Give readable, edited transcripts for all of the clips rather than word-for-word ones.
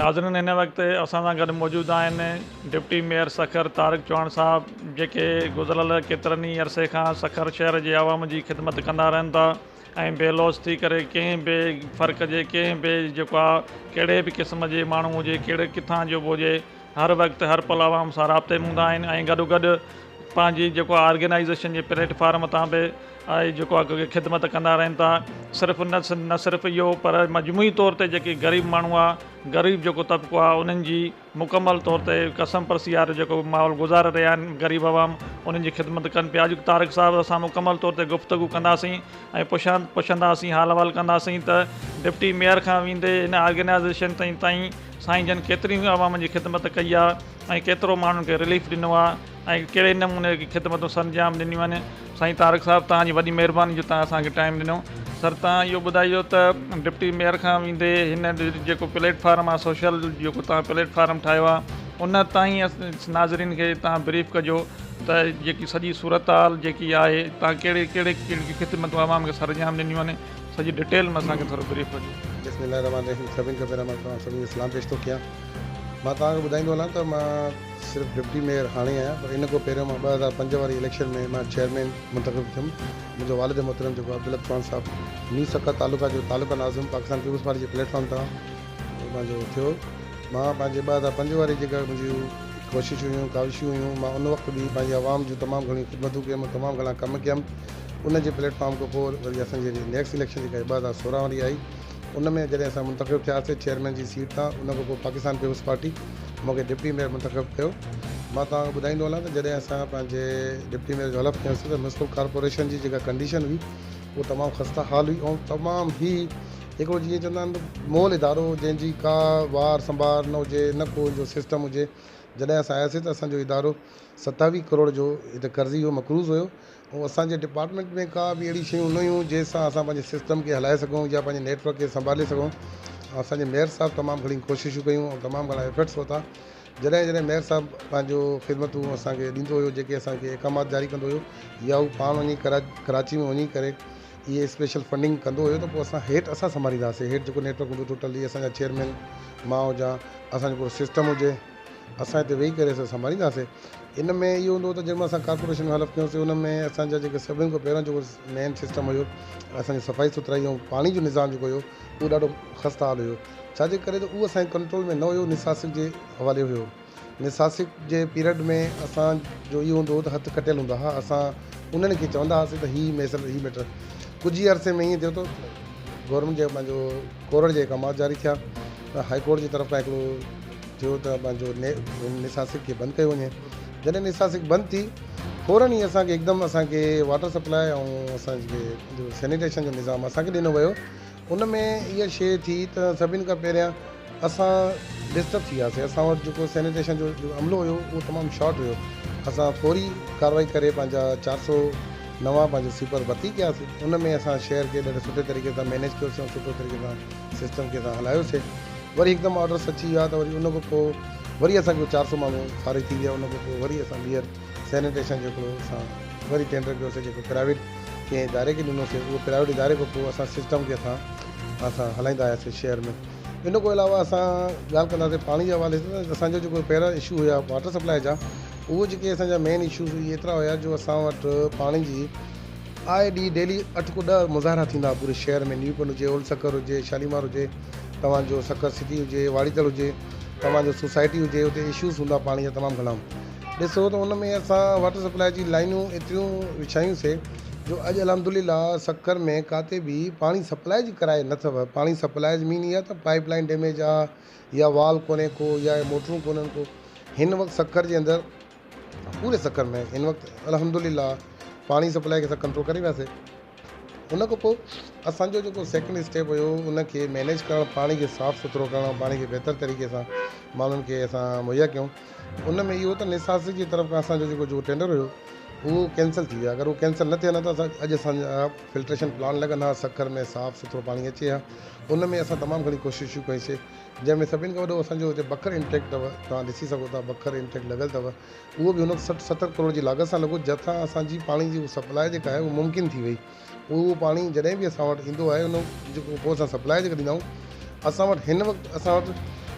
नाज़रीन, हिन वक़्तु असां सां गॾु मौजूदु आहिनि डिप्टी मेयर सखर तारिक चौहान साहब, जेके गुज़िरियल केतिरनि ई अरसे खां सखर शहर जे आवाम जी ख़िदमत कंदा रहनि था ऐं बेलौस थी करे कंहिं बि फ़र्क़ जे कंहिं बि जेको आहे कहिड़े बि क़िस्म जे माण्हू हुजे, कहिड़े किथां जो बि हुजे, हर वक़्तु हर पल आवाम सां राब्ते में हूंदा आहिनि ऐं गॾोगॾु पंहिंजी जेको आहे ऑर्गेनाइज़ेशन जे प्लेटफॉर्म तां बि जेको आहे ख़िदमत कंदा रहनि था। सिर्फ़ु न सिर्फ़ु इहो, पर मजमूई तौर ते जेके ग़रीब माण्हू आहे, ग़रीब जेको तबिको आहे, उन्हनि जी मुकमल तौर ते कसम परसी वारो जेको माहौल गुज़ारे रहिया आहिनि ग़रीब आवाम, उन्हनि जी ख़िदमत कनि पिया। अॼु तारिक साहिब असां मुकमल तौर ते गुफ़्तगू कंदासीं ऐं पुछंदासीं, हाल अहिवाल कंदासीं त डिप्टी मेयर खां वेंदे हिन ऑर्गेनाइज़ेशन ताईं साईं जन केतिरियूं आवाम जी ख़िदमत कई आहे ऐं केतिरो माण्हुनि खे रिलीफ ॾिनो आहे ऐं कहिड़े नमूने जी ख़िदमतूं सरंजाम ॾिनियूं आहिनि। साईं तारिक साहिबु, तव्हांजी वॾी महिरबानी जो तव्हां असांखे टाइम ॾिनो। सर, तव्हां इहो ॿुधाइजो त डिप्टी मेयर खां वेंदे हिन जेको प्लेटफॉर्म आहे, सोशल जेको तव्हां प्लेटफॉर्म ठाहियो आहे, उन ताईं नाज़रीन खे तव्हां ब्रीफ कजो त जेकी सॼी सूरत हाल जेकी आहे, तव्हां कहिड़े कहिड़े कहिड़ी ख़िदमतूं आवाम खे सरंजाम ॾिनियूं आहिनि, सॼी डिटेल में असांखे थोरो ब्रीफ कजो। बिस्मिल्लाहिर्रहमानिर्रहीम। सभिनि खां पहिरियों मां तव्हां सभिनी खे सलाम पेश थो कयां। मां तव्हांखे ॿुधाईंदो हलां त मां सिर्फ़ु डिप्टी मेयर हाणे आहियां, पर इन खां पहिरियों मां 2005 वारी इलेक्शन में मां चेयरमैन मुंतख़ब थियुमि। मुंहिंजो वालिद मोहतरम जेको अब्दुल चौहान साहब, न्यू सखर तालुका जो तालुका नाज़िम पाकिस्तान पीपुल्स पार्टी जे प्लेटफॉर्म तां पंहिंजो थियो। मां पंहिंजे 2005 वारी जेका मुंहिंजियूं कोशिशूं हुयूं, काविशूं हुयूं, मां उन वक़्तु बि पंहिंजे आवाम जूं तमामु घणियूं ख़िदमतूं कयमि, तमामु घणा कमु कयमि। उन जे प्लेटफॉर्म खां पोइ वरी असांजी नेक्स्ट इलेक्शन जेका 2016 वारी आई, उन में जॾहिं असां मुंतख़ब थियासीं चेयरमैन जी सीट तां, उन खां पोइ पाकिस्तान पीपुल्स पार्टी मूंखे डिप्टी मेयर मुंतख़ब कयो। मां तव्हांखे ॿुधाईंदो हलां त जॾहिं असां पंहिंजे डिप्टी मेयर जो हलफ़ कयोसीं त म्यूनिसिपल कॉर्पोरेशन जी जेका कंडीशन हुई उहा तमामु ख़स्ता हाल हुई ऐं तमामु ई हिकिड़ो जीअं चवंदा आहिनि मोल इदारो जंहिंजी का वार संभार न हुजे, न को जो सिस्टम हुजे। जॾहिं असां आयासीं त असांजो इदारो 27 करोड़ जो हिते कर्ज़ी हुयो, मक़रूज़ हुयो ऐं असांजे डिपार्टमेंट में का बि अहिड़ी शयूं न हुयूं जंहिंसां असां पंहिंजे सिस्टम खे हलाए सघूं या पंहिंजे नेटवर्क खे संभाले सघूं। असांजे मेयर साहब तमामु घणी कोशिशूं कयूं ऐं तमामु घणा एफर्ट्स वरिता। जॾहिं मेयर साहब पंहिंजो ख़िदमतूं असांखे ॾींदो हुयो, जेके असांखे अहकामात जारी कंदो हुयो, या हू पाण वञी कराची में वञी करे इहे स्पेशल फंडिंग कंदो हुयो, त पोइ असां हेठि असां संभालींदासीं। हेठि जेको नेटवर्क हूंदो टोटली असांजा चेयरमैन मां हुजां, असांजो पूरो सिस्टम हुजे, असां हिते वेही करे असां संभालींदासीं। इन में इहो हूंदो त जंहिंमें असां कॉर्पोरेशन में हलफ़ कयोसीं, उन में असांजा जेके सभिनि खां पहिरियों जेको मेन सिस्टम हुयो, असांजी सफ़ाई सुथराई ऐं पाणी जो निज़ाम जेको हुयो उहो ॾाढो ख़स्ता हाल हुयो। छाजे करे त उहो असांजे कंट्रोल में न हुयो, निसासिक जे हवाले हुयो। निसासिक जे पीरियड में असांजो इहो हूंदो हो त हथु कटियल हूंदा हुआ। असां उन्हनि खे चवंदा हुआसीं त हीअ मैटर कुझु ई अरसे में ईअं थियो त गवर्नमेंट जे पंहिंजो कोरट जे अहकामात जारी थिया, त हाई कोर्ट जी तरफ़ खां हिकिड़ो थियो त पंहिंजो निसासिक खे बंदि कयो वञे। जॾहिं निसासिक बंदि थी, फ़ौरन ई असांखे हिकदमि असांखे वाटर सप्लाई ऐं असांखे जो सैनिटेशन जो निज़ाम असांखे ॾिनो वियो। उन में इहा शइ थी त सभिनि खां पहिरियां असां डिस्टर्ब थी वियासीं। असां वटि जेको सैनिटेशन जो अमलो हुयो उहो तमामु शॉर्ट हुयो। असां फौरी कार्रवाई करे पंहिंजा 409 पंहिंजो स्वीपर भर्ती कयासीं। उन में असां शहर खे ॾाढे सुठे तरीक़े सां मैनेज कयोसीं ऐं सुठो तरीक़े सां सिस्टम खे असां हलायोसीं। वरी हिकदमि ऑर्डर अची विया त वरी उन खां पोइ वरी असांखे 400 माण्हू फारिग थी विया। उन खां पोइ वरी असां ॿीहर सैनिटेशन जो हिकिड़ो असां वरी टेंडर कयोसीं, जेको प्राइवेट कंहिं इदारे खे ॾिनोसीं। उहो प्राइवेट इदारे खां पोइ असां सिस्टम खे असां हलाईंदा आयासीं शहर में। इन खां अलावा असां ॻाल्हि कंदासीं पाणी जे हवाले सां, त असांजो जेको पहिरियां इशू हुया वाटर सप्लाई जा, उहो जेके असांजा मेन इशूज़ एतिरा हुया जो असां वटि पाणी जी आए ॾींहुं डेली 8 खां 10 मुज़ाहिरा थींदा पूरे शहर में। न्यूपन हुजे, ओल्ड सकर हुजे, शालीमार हुजे, तव्हांजो सकर सिटी हुजे, वाड़ीतल हुजे, तव्हांजो सोसाइटी हुजे, उते इशूज़ हूंदा पाणी जा तमामु घणा। ॾिसो त उन में असां वाटर सप्लाई जी लाइनूं एतिरियूं विछायूंसीं जो अॼु अल्हम्दुलिल्लाह सकर में काथे बि पाणी सप्लाई जी कराए न अथव। पाणी सप्लाई मीन इहा त पाइप लाइन डैमेज आहे या वाल कोन्हे को या मोटरूं कोन्हनि को। हिन वक़्तु सकर जे अंदरि पूरे सकर में हिन वक़्तु अल्हम्दुलिल्लाह पाणी सप्लाई खे असां कंट्रोल करे वियासीं। उन खां पोइ असांजो जेको सेकेंड स्टेप हुयो उनखे मैनेज करणु, पाणी खे साफ़ु सुथिरो करणु, पाणी खे बहितर तरीक़े सां माण्हुनि खे असां मुहैया कयूं। उन में इहो त निसासिक जी तरफ़ खां असांजो जेको टेंडर हुयो उहो कैंसिल थी वियो। अगरि उहो कैंसिल न थिए न त असां अॼु असांजा फिल्ट्रेशन प्लान लॻंदा, सकर में साफ़ु सुथिरो पाणी अचे हा। उन में असां तमामु घणी कोशिशूं कईसीं, जंहिंमें सभिनि खां वॾो असांजो हिते बखर इंटेक अथव। तव्हां ॾिसी सघो था बखर इंटेक लॻल अथव। उहो बि हुन 60-70 करोड़ जी लागत सां लॻो, जंहिंसां असांजी पाणी जी सप्लाई जेका आहे उहा मुमकिन थी वई। उहो पाणी जॾहिं बि असां वटि ईंदो आहे उन जेको पोइ असां सप्लाई जेका ॾींदा आहियूं, असां वटि हिन वक़्तु असां वटि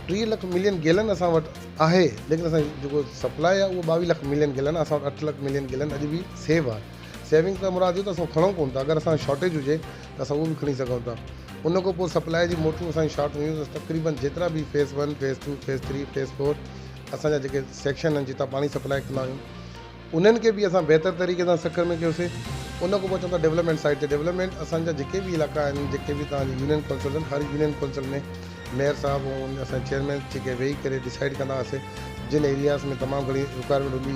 3 लाख मिलियन गैलन असां वटि आहे, लेकिन असां जेको सप्लाई आहे उहो 22 लाख मिलियन गैलन आहे। असां वटि 8 लाख मिलियन गैलन अॼु बि सेव आहे। सेविंग का मुराद इहो त असां खणूं कोन था, अगरि असां शॉर्टेज हुजे त असां उहो बि खणी सघूं था। उन खां पोइ सप्लाई जी मोटरूं असांजी शॉर्ट हुयूं त तक़रीबन जेतिरा बि फेज़ 1 फेज़ 2 फेज़ 3 फेज़ 4 असांजा जेके सेक्शन आहिनि जितां पाणी सप्लाई कंदा आहियूं उन्हनि खे बि असां बहितर तरीक़े सां सखर में कयोसीं। उन खां पोइ चवंदा डेवलपमेंट साइड ते डेवलपमेंट असांजा जेके बि इलाइक़ा आहिनि, जेके बि तव्हांजी यूनियन काउंसिल आहिनि, हर यूनियन काउंसिल में मेयर साहब ऐं असां चेयरमैन जेके वेही करे डिसाइड कंदा हुआसीं जिन एरियाज़ में तमामु घणी रिक्वायरमेंट हूंदी।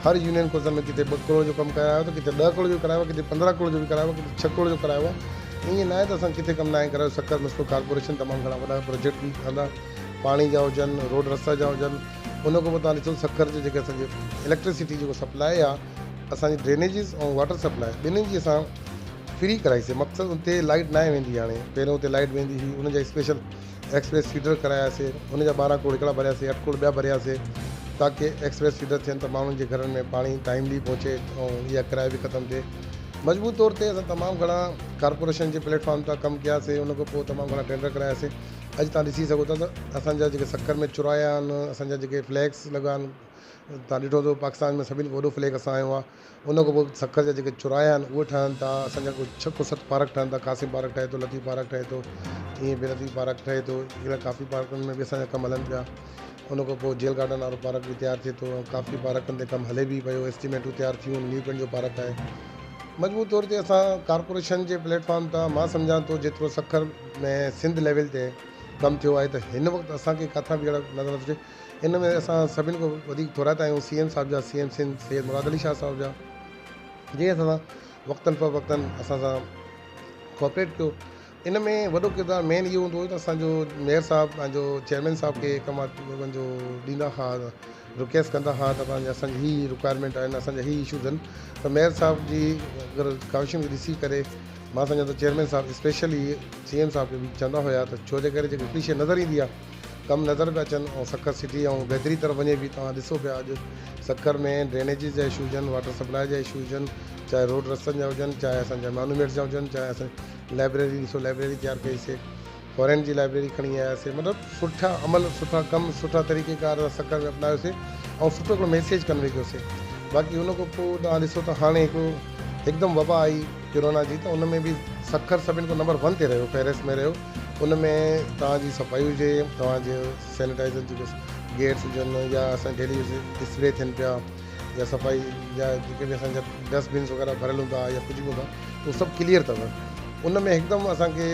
हर यूनियन काउंसिल में किथे 2 करोड़ जो कमु करायो त किथे 10 करोड़ जो करायो, किथे 15 करोड़ जो बि करायो, किथे 6 करोड़ जो करायो आहे। ईअं न आहे त असां किथे कमु न आहे करायो। सखर मस्को कॉर्पोरेशन तमामु घणा वॾा प्रोजेक्ट बि कंदा, पाणी जा हुजनि, रोड रस्ता जा हुजनि। उन खां पोइ तव्हां ॾिसो सखर जो जेके असांजे इलेक्ट्रिसिटी जेको सप्लाई आहे असांजी ड्रेनेजिस ऐं वाटर सप्लाई ॿिन्हिनि जी असां फ्री कराईसीं। मक़सदु उते लाइट न वेंदी, हाणे पहिरियों उते लाइट वेंदी हुई, उनजा स्पेशल एक्सप्रेस फीडर करायासीं, उनजा 12 करोड़ हिकिड़ा भरियासीं, 8 करोड़ ॿिया भरियासीं ताकी एक्सप्रेस फीडर थियनि त माण्हुनि जे घरनि में पाणी टाइमली पहुचे ऐं इहा किराया बि ख़तमु थिए। मजबूत तौर ते असां तमामु घणा कॉर्पोरेशन जे प्लेटफॉर्म तां कमु कयासीं। उन खां पोइ तमामु घणा टेंडर करायासीं। अॼु तव्हां ॾिसी सघो था त असांजा जेके सखर में चुराया आहिनि, असांजा जेके फ्लैग्स लॻा आहिनि, तव्हां ॾिठो अथव पाकिस्तान में सभिनि खां वॾो फ्लैग असां आयो आहे। उन खां पोइ सखर जा जेके चुराया आहिनि उहे ठहनि था। असांजा कुझु 6 को 7 पार्क ठहनि था। कासिम पार्क ठहे थो, लतीफ़ पार्क ठहे थो, ईअं बे लतीफ़ पार्क ठहे थो। अहिड़ा काफ़ी पार्कनि में बि असांजा कमु हलनि पिया। उन खां पोइ जेल गार्डन वारो पार्क बि तयारु थिए थो। काफ़ी पार्कनि ते कमु हले बि पियो, एस्टिमेटूं तयारु थियूं। न्यू पेंट जो पार्क आहे। मजबूत तौर ते असां कॉर्पोरेशन जे प्लेटफॉर्म तां मां सम्झां थो जेतिरो सखर में सिंध लेवल ते कमु थियो आहे त हिन वक़्तु असांखे किथां बि अहिड़ा नज़र नथो अचे। इन में असां सभिनि खां वधीक थोराता आहियूं CM साहिब जा, CM सिंध सैयद मुराद अली शाह साहिब जा, जीअं असां वक़्तनि पर वक़्तनि असां सां कोऑपरेट कयो। इन में वॾो किरदारु मेन इहो हूंदो हुओ त असांजो मेयर साहिबु पंहिंजो चेयरमैन साहिब खे कमु पंहिंजो ॾींदा हुआ, रिक्वेस्ट कंदा हुआ त पंहिंजा असांजी हीअ रिक्वायरमेंट आहिनि, असांजा हीअ इशूज़ आहिनि। त मेयर साहिब जी अगरि काविशुनि खे ॾिसी करे मां सम्झां त चेयरमैन साहिबु स्पेशली CM साहिब खे बि चवंदा हुया त छो जे करे जेकी हिकिड़ी शइ नज़र ईंदी आहे, कमु नज़र पिया अचनि ऐं सखर सिटी ऐं बहितरी तरफ़ वञे बि। तव्हां ॾिसो पिया अॼु सखर में ड्रेनेजिस जा इशूज़ आहिनि, वाटर सप्लाई जा इशूज़ आहिनि, चाहे रोड रस्तनि जा हुजनि, चाहे असांजा मॉन्यूमेंट्स जा हुजनि, चाहे असां लाइब्रेरी ॾिसो, लाइब्रेरी तयारु कईसीं, फॉरेन जी लाइब्रेरी खणी आयासीं। मतिलबु सुठा अमल, सुठा कमु, सुठा तरीक़ेकार सखर में अपनायोसीं ऐं सुठो हिकिड़ो मैसेज कन्वे कयोसीं। बाक़ी उन खां पोइ तव्हां ॾिसो त हाणे हिकदमि वबा आई कोरोना जी, त उन में बि सखर सभिनि खां नंबर 1 ते रहियो, फ़हरिस्त में रहियो। उन में तव्हांजी सफ़ाई हुजे, तव्हांजे सैनिटाइज़र जेके गेट्स हुजनि, या असां डेली स्प्रे थियनि पिया, या सफ़ाई या जेके बि असांजा डस्टबिन्स वग़ैरह भरियलु हूंदा या कुझु बि हूंदा उहो सभु क्लियर अथव। उन में हिकदमि असांखे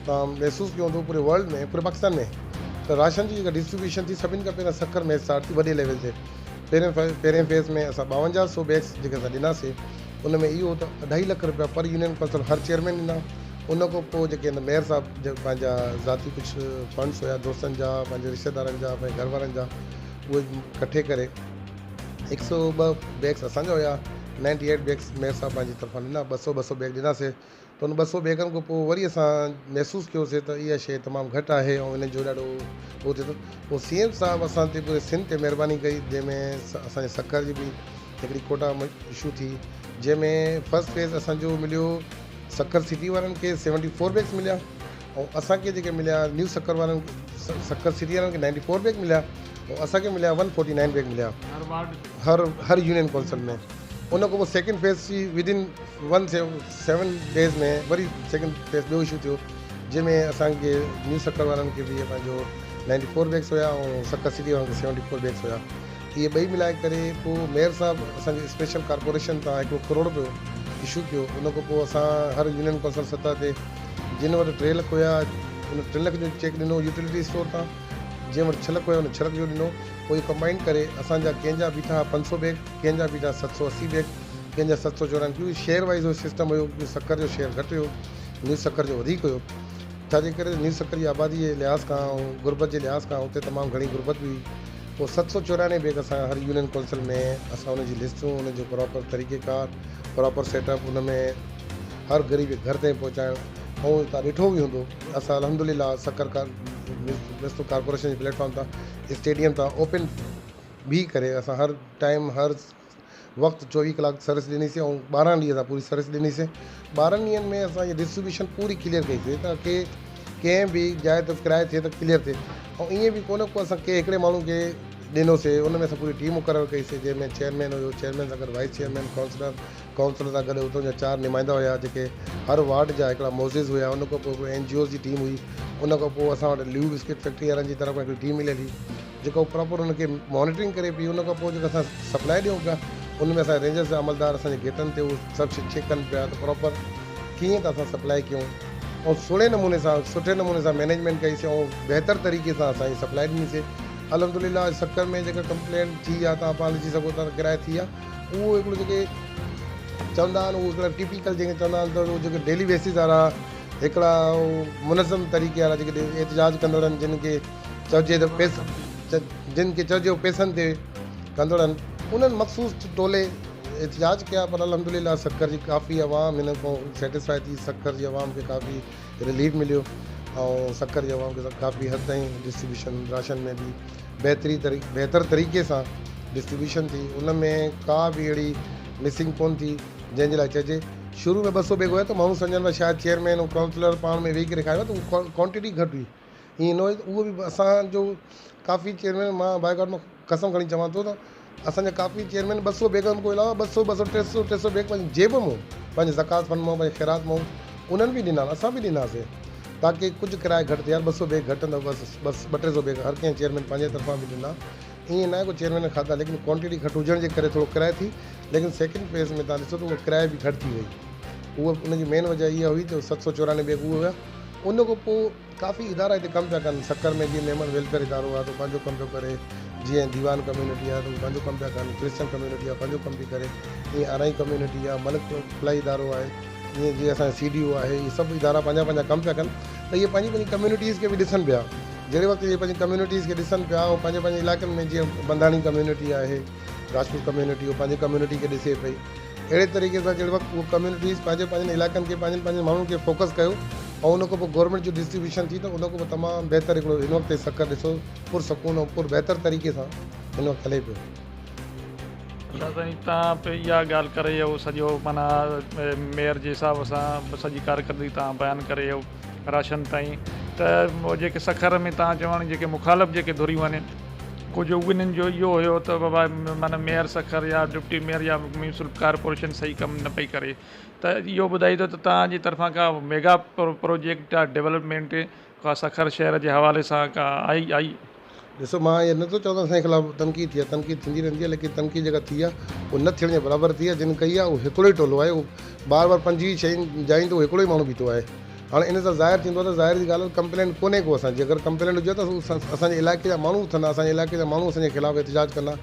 तव्हां महसूसु कयो हूंदो पूरे वर्ल्ड में, पूरे पाकिस्तान में त राशन जी जेका डिस्ट्रीब्यूशन थी सभिनि खां पहिरियों सखर में स्टार्ट थी वॾे लेवल ते। पहिरें फेज़ में असां 5200 बैग्स जेके असां ॾिनासीं, उन में इहो त 2.5 लाख रुपया पर यूनियन काउंसिल हर चेयरमैन ॾिना। उन खां पोइ जेके हिन मेयर साहिबु जो पंहिंजा ज़ाती कुझु फंड्स हुया, दोस्तनि जा, पंहिंजे रिश्तेदारनि जा, पंहिंजे घर वारनि जा, उहे इकठे करे 102 बैग्स असांजा हुया, 98 बैग्स मेयर साहिबु पंहिंजी तरफ़ां ॾिना, 200 बैग ॾिनासीं। त उन 200 बैगनि खां पोइ वरी असां महसूसु कयोसीं त इहा शइ तमामु घटि आहे ऐं इन जो ॾाढो उहो थिए थो। पोइ CM साहिबु असां ते पूरे सिंध ते महिरबानी कई, जंहिंमें असांजे सखर जी बि हिकिड़ी कोटा इशू थी, जंहिंमें फर्स्ट फेज़ असांजो मिलियो सखर सिटी वारनि खे 74 बैग्स मिलिया ऐं असांखे जेके मिलिया न्यू सखर वारनि, सखर सिटी वारनि खे 94 बैग मिलिया ऐं असांखे मिलिया 149 बैग मिलिया हर यूनियन काउंसिल में। उन खां पोइ सेकेंड फेज़ जी विदिन 7 डेज़ में वरी सेकेंड फेज़ ॿियो इशू थियो, जंहिंमें असांखे न्यू सखर वारनि खे बि पंहिंजो 94 बैग्स हुया ऐं सखर सिटी वारनि खे 74 बैग्स हुया। इहे ॿई मिलाए करे पोइ मेयर साहिबु असांजे स्पेशल कॉर्पोरेशन तां 1 करोड़ रुपयो इशू कयो। उन खां पोइ असां हर यूनियन काउंसिल सतह ते जिन वटि 3 लाख हुया उन 3 लाख जो चेक ॾिनो यूटिलिटी स्टोर तां, जंहिं वटि 6 लाख हुया उन 6 लाख जो ॾिनो। पोइ कंबाइन करे असांजा कंहिंजा बीठा 500 बैग, कंहिंजा बीठा 780 बैग, कंहिंजा 794, क्योंकि शेयर वाइज़ सिस्टम हुयो कि सखर जो शेयर घटि हुयो, न्यू सखर जो वधीक हुयो। छाजे करे न्यू सखर जी आबादी जे लिहाज़ खां ऐं गुरबत जे लिहाज़ खां उते तमामु घणी गुरबत हुई। पोइ 794 बैग असां हर यूनियन काउंसिल में असां उनजी लिस्टूं, उनजो प्रॉपर तरीक़ेकार, प्रॉपर सेटअप, उन में हर ग़रीब जे घर ताईं पहुचाइणु। ऐं तव्हां ॾिठो बि हूंदो असां अल्हम्दुलिल्लाह सखर कॉर्पोरेशन जे प्लेटफॉर्म तां स्टेडियम तां ओपन बि करे असां हर टाइम हर वक़्तु 24 कलाक सर्विस ॾिनीसीं ऐं 12 ॾींहं असां पूरी सर्विस ॾिनीसीं। 12 ॾींहंनि में असां इहा डिस्ट्रीब्यूशन पूरी क्लियर कईसीं ताकी कंहिं बि जाइ ते किराए थिए त क्लियर थिए। ऐं ईअं बि कोन को असां कंहिं हिकिड़े माण्हू खे ॾिनोसीं, उन में असां पूरी टीम मुक़ररु कईसीं, जंहिंमें चेयरमैन हुयो, चेयरमैन सां गॾु वाइस चेयरमैन, काउंसलर सां गॾु उतां जा 4 नुमाइंदा हुया जेके हर वार्ड जा हिकिड़ा मोज़िस हुया। उन खां पोइ NGOs जी टीम हुई। उन खां पोइ असां वटि ल्यू बिस्किट फैक्ट्री वारनि जी तरफ़ हिकिड़ी टीम मिलियल हुई जेको प्रॉपर उनखे मॉनिटरिंग करे पई। उन खां पोइ जेको असां सप्लाई ॾियूं पिया, उन में असां रेंजर्स जा अमलदार असांजे गेटनि ते उहो सभु चेक कनि पिया त प्रॉपर कीअं त असां सप्लाई कयूं ऐं सुठे नमूने सां मैनेजमेंट कईसीं ऐं बहितर तरीक़े सां असांजी सप्लाई ॾिनीसीं। अल्हम्दुलिल्लाह शक्कर में जेका कंप्लेंट थी आहे, तव्हां पाण ॾिसी सघो था, किराए थी आहे, उहो हिकिड़ो जेके चवंदा आहिनि उहो हिकिड़ा टिपिकल जंहिंखे चवंदा आहिनि त उहो जेके डेली बेसिस वारा हिकिड़ा मुनज़म तरीक़े वारा जेके एहतिजाज कंदड़ आहिनि, जिन खे चइजे पैसनि ते कंदड़ आहिनि, उन्हनि मख़सूस टोले एहतिजाज कया। पर अल्हम्दुलिल्लाह शक्कर जी काफ़ी आवाम हिन खां सेटिस्फाई थी। शक्कर जी आवाम खे काफ़ी रिलीफ मिलियो ऐं शक्कर जी आवाम खे काफ़ी हद ताईं डिस्ट्रीब्यूशन राशन में बि बहितर तरीक़े सां डिस्ट्रीब्यूशन थी। उन में का बि अहिड़ी मिसिंग कोन थी जंहिंजे लाइ चइजे शुरू में 200 बैग हुया त माण्हू सम्झनि शायदि चेयरमैन ऐं काउंसलर पाण में वेही करे खायो त उहो क्वांटिटी घटि हुई। ईअं न हुई। उहो बि असांजो काफ़ी चेयरमैन, मां बाय गॉड मां कसम खणी चवां थो त असांजा काफ़ी चेयरमैन 200 बैगनि खां अलावा 200 बैग पंहिंजी जेब मां, पंहिंजे ज़कात फंड मां, पंहिंजे ख़ैरात मां उन्हनि बि ॾिना, असां बि ॾिनासीं ताकी कुझु किराए घटि थिए। यार 200 बैग घटि न, बसि 200-300 बैग हर कंहिं चेयरमैन पंहिंजे तरफ़ां बि ॾिना। ईअं न आहे को चेयरमैन खाधा, लेकिन क्वांटिटी घटि हुजण जे करे थोरो किराए थी। लेकिन सेकेंड फेज़ में तव्हां ॾिसो त उहो किराए बि घटि थी वई। उहो उनजी मेन वजह इहा हुई त 794 बैग उहो हुया। उन खां पोइ काफ़ी इदारा हिते कमु पिया कनि। शक्कर में जीअं मेमन वेलफेयर इदारो आहे त पंहिंजो कमु पियो करे, जीअं दीवान कम्यूनिटी आहे त उहो पंहिंजो कमु पिया कनि, क्रिश्चन कम्यूनिटी आहे पंहिंजो कमु थी करे, ईअं अराई कम्यूनिटी आहे, मलिक फलाई इदारो आहे, ईअं जीअं असांजो CDO आहे, इहे सभु इदारा पंहिंजा कमु पिया कनि। त इहे पंहिंजी कम्यूनिटीज़ खे बि ॾिसनि पिया। जहिड़े वक़्तु इहे पंहिंजी कम्यूनिटीज़ खे ॾिसनि पिया ऐं पंहिंजे इलाइक़नि में जीअं बंधाणी कम्यूनिटी आहे, राजपूत कम्यूनिटी, उहो पंहिंजी कम्यूनिटी खे ॾिसे पई। अहिड़े तरीक़े सां जहिड़े वक़्तु उहो कम्यूनिटीज़ पंहिंजे इलाइक़नि खे पंहिंजे माण्हुनि खे फोकस कयो ऐं उन खां पोइ गवर्नमेंट जो डिस्ट्रीब्यूशन थी, त उन खां पोइ तमामु बहितर हिकिड़ो हिन वक़्तु शक्कर ॾिसो पुरसकून ऐं बहितर तरीक़े सां हिन वक़्तु हले पियो। साईं, तव्हां पे इहा ॻाल्हि करे वियो सॼो माना मेयर जे हिसाब सां सॼी कारकर्दगी तव्हां बयानु करे वियो राशन ताईं। त जेके शक्कर में तव्हां चवण जेके मुखालिफ़ जेके धुरियूं आहिनि, कुझु उन्हनि जो इहो हुयो त बाबा माना मेयर शक्कर या डिप्टी मेयर या म्यूनिसिपल कॉर्पोरेशन सही कमु न पई करे। त इहो ॿुधाईंदो त तव्हांजी तरफ़ां का मेगा प्रोजेक्ट या डेवलपमेंट का शक्कर शहर जे हवाले सां का आई? ॾिसो, मां इहो नथो चवां त असांजे ख़िलाफ़ु तनक़ीद थी आहे, तनक़ीद थींदी रहंदी आहे, लेकिन तनक़ीद जेका थी आहे उहो न थियण जे बराबरि थी आहे। जिन कई आहे उहो हिकिड़ो ई टोलो आहे, उहो बार 25 शयूं जाइनि त उहो हिकिड़ो ई माण्हू बीठो आहे। हाणे इन सां ज़ाहिर थींदो आहे त ज़ाहिर जी ॻाल्हि आहे कंप्लेंट कोन्हे को असांजी। अगरि कंप्लेंट हुजे त असांजे इलाइक़े जा माण्हू उथंदा, असांजे इलाइक़े जा माण्हू असांजे ख़िलाफ़ु एहतिजाज कंदा,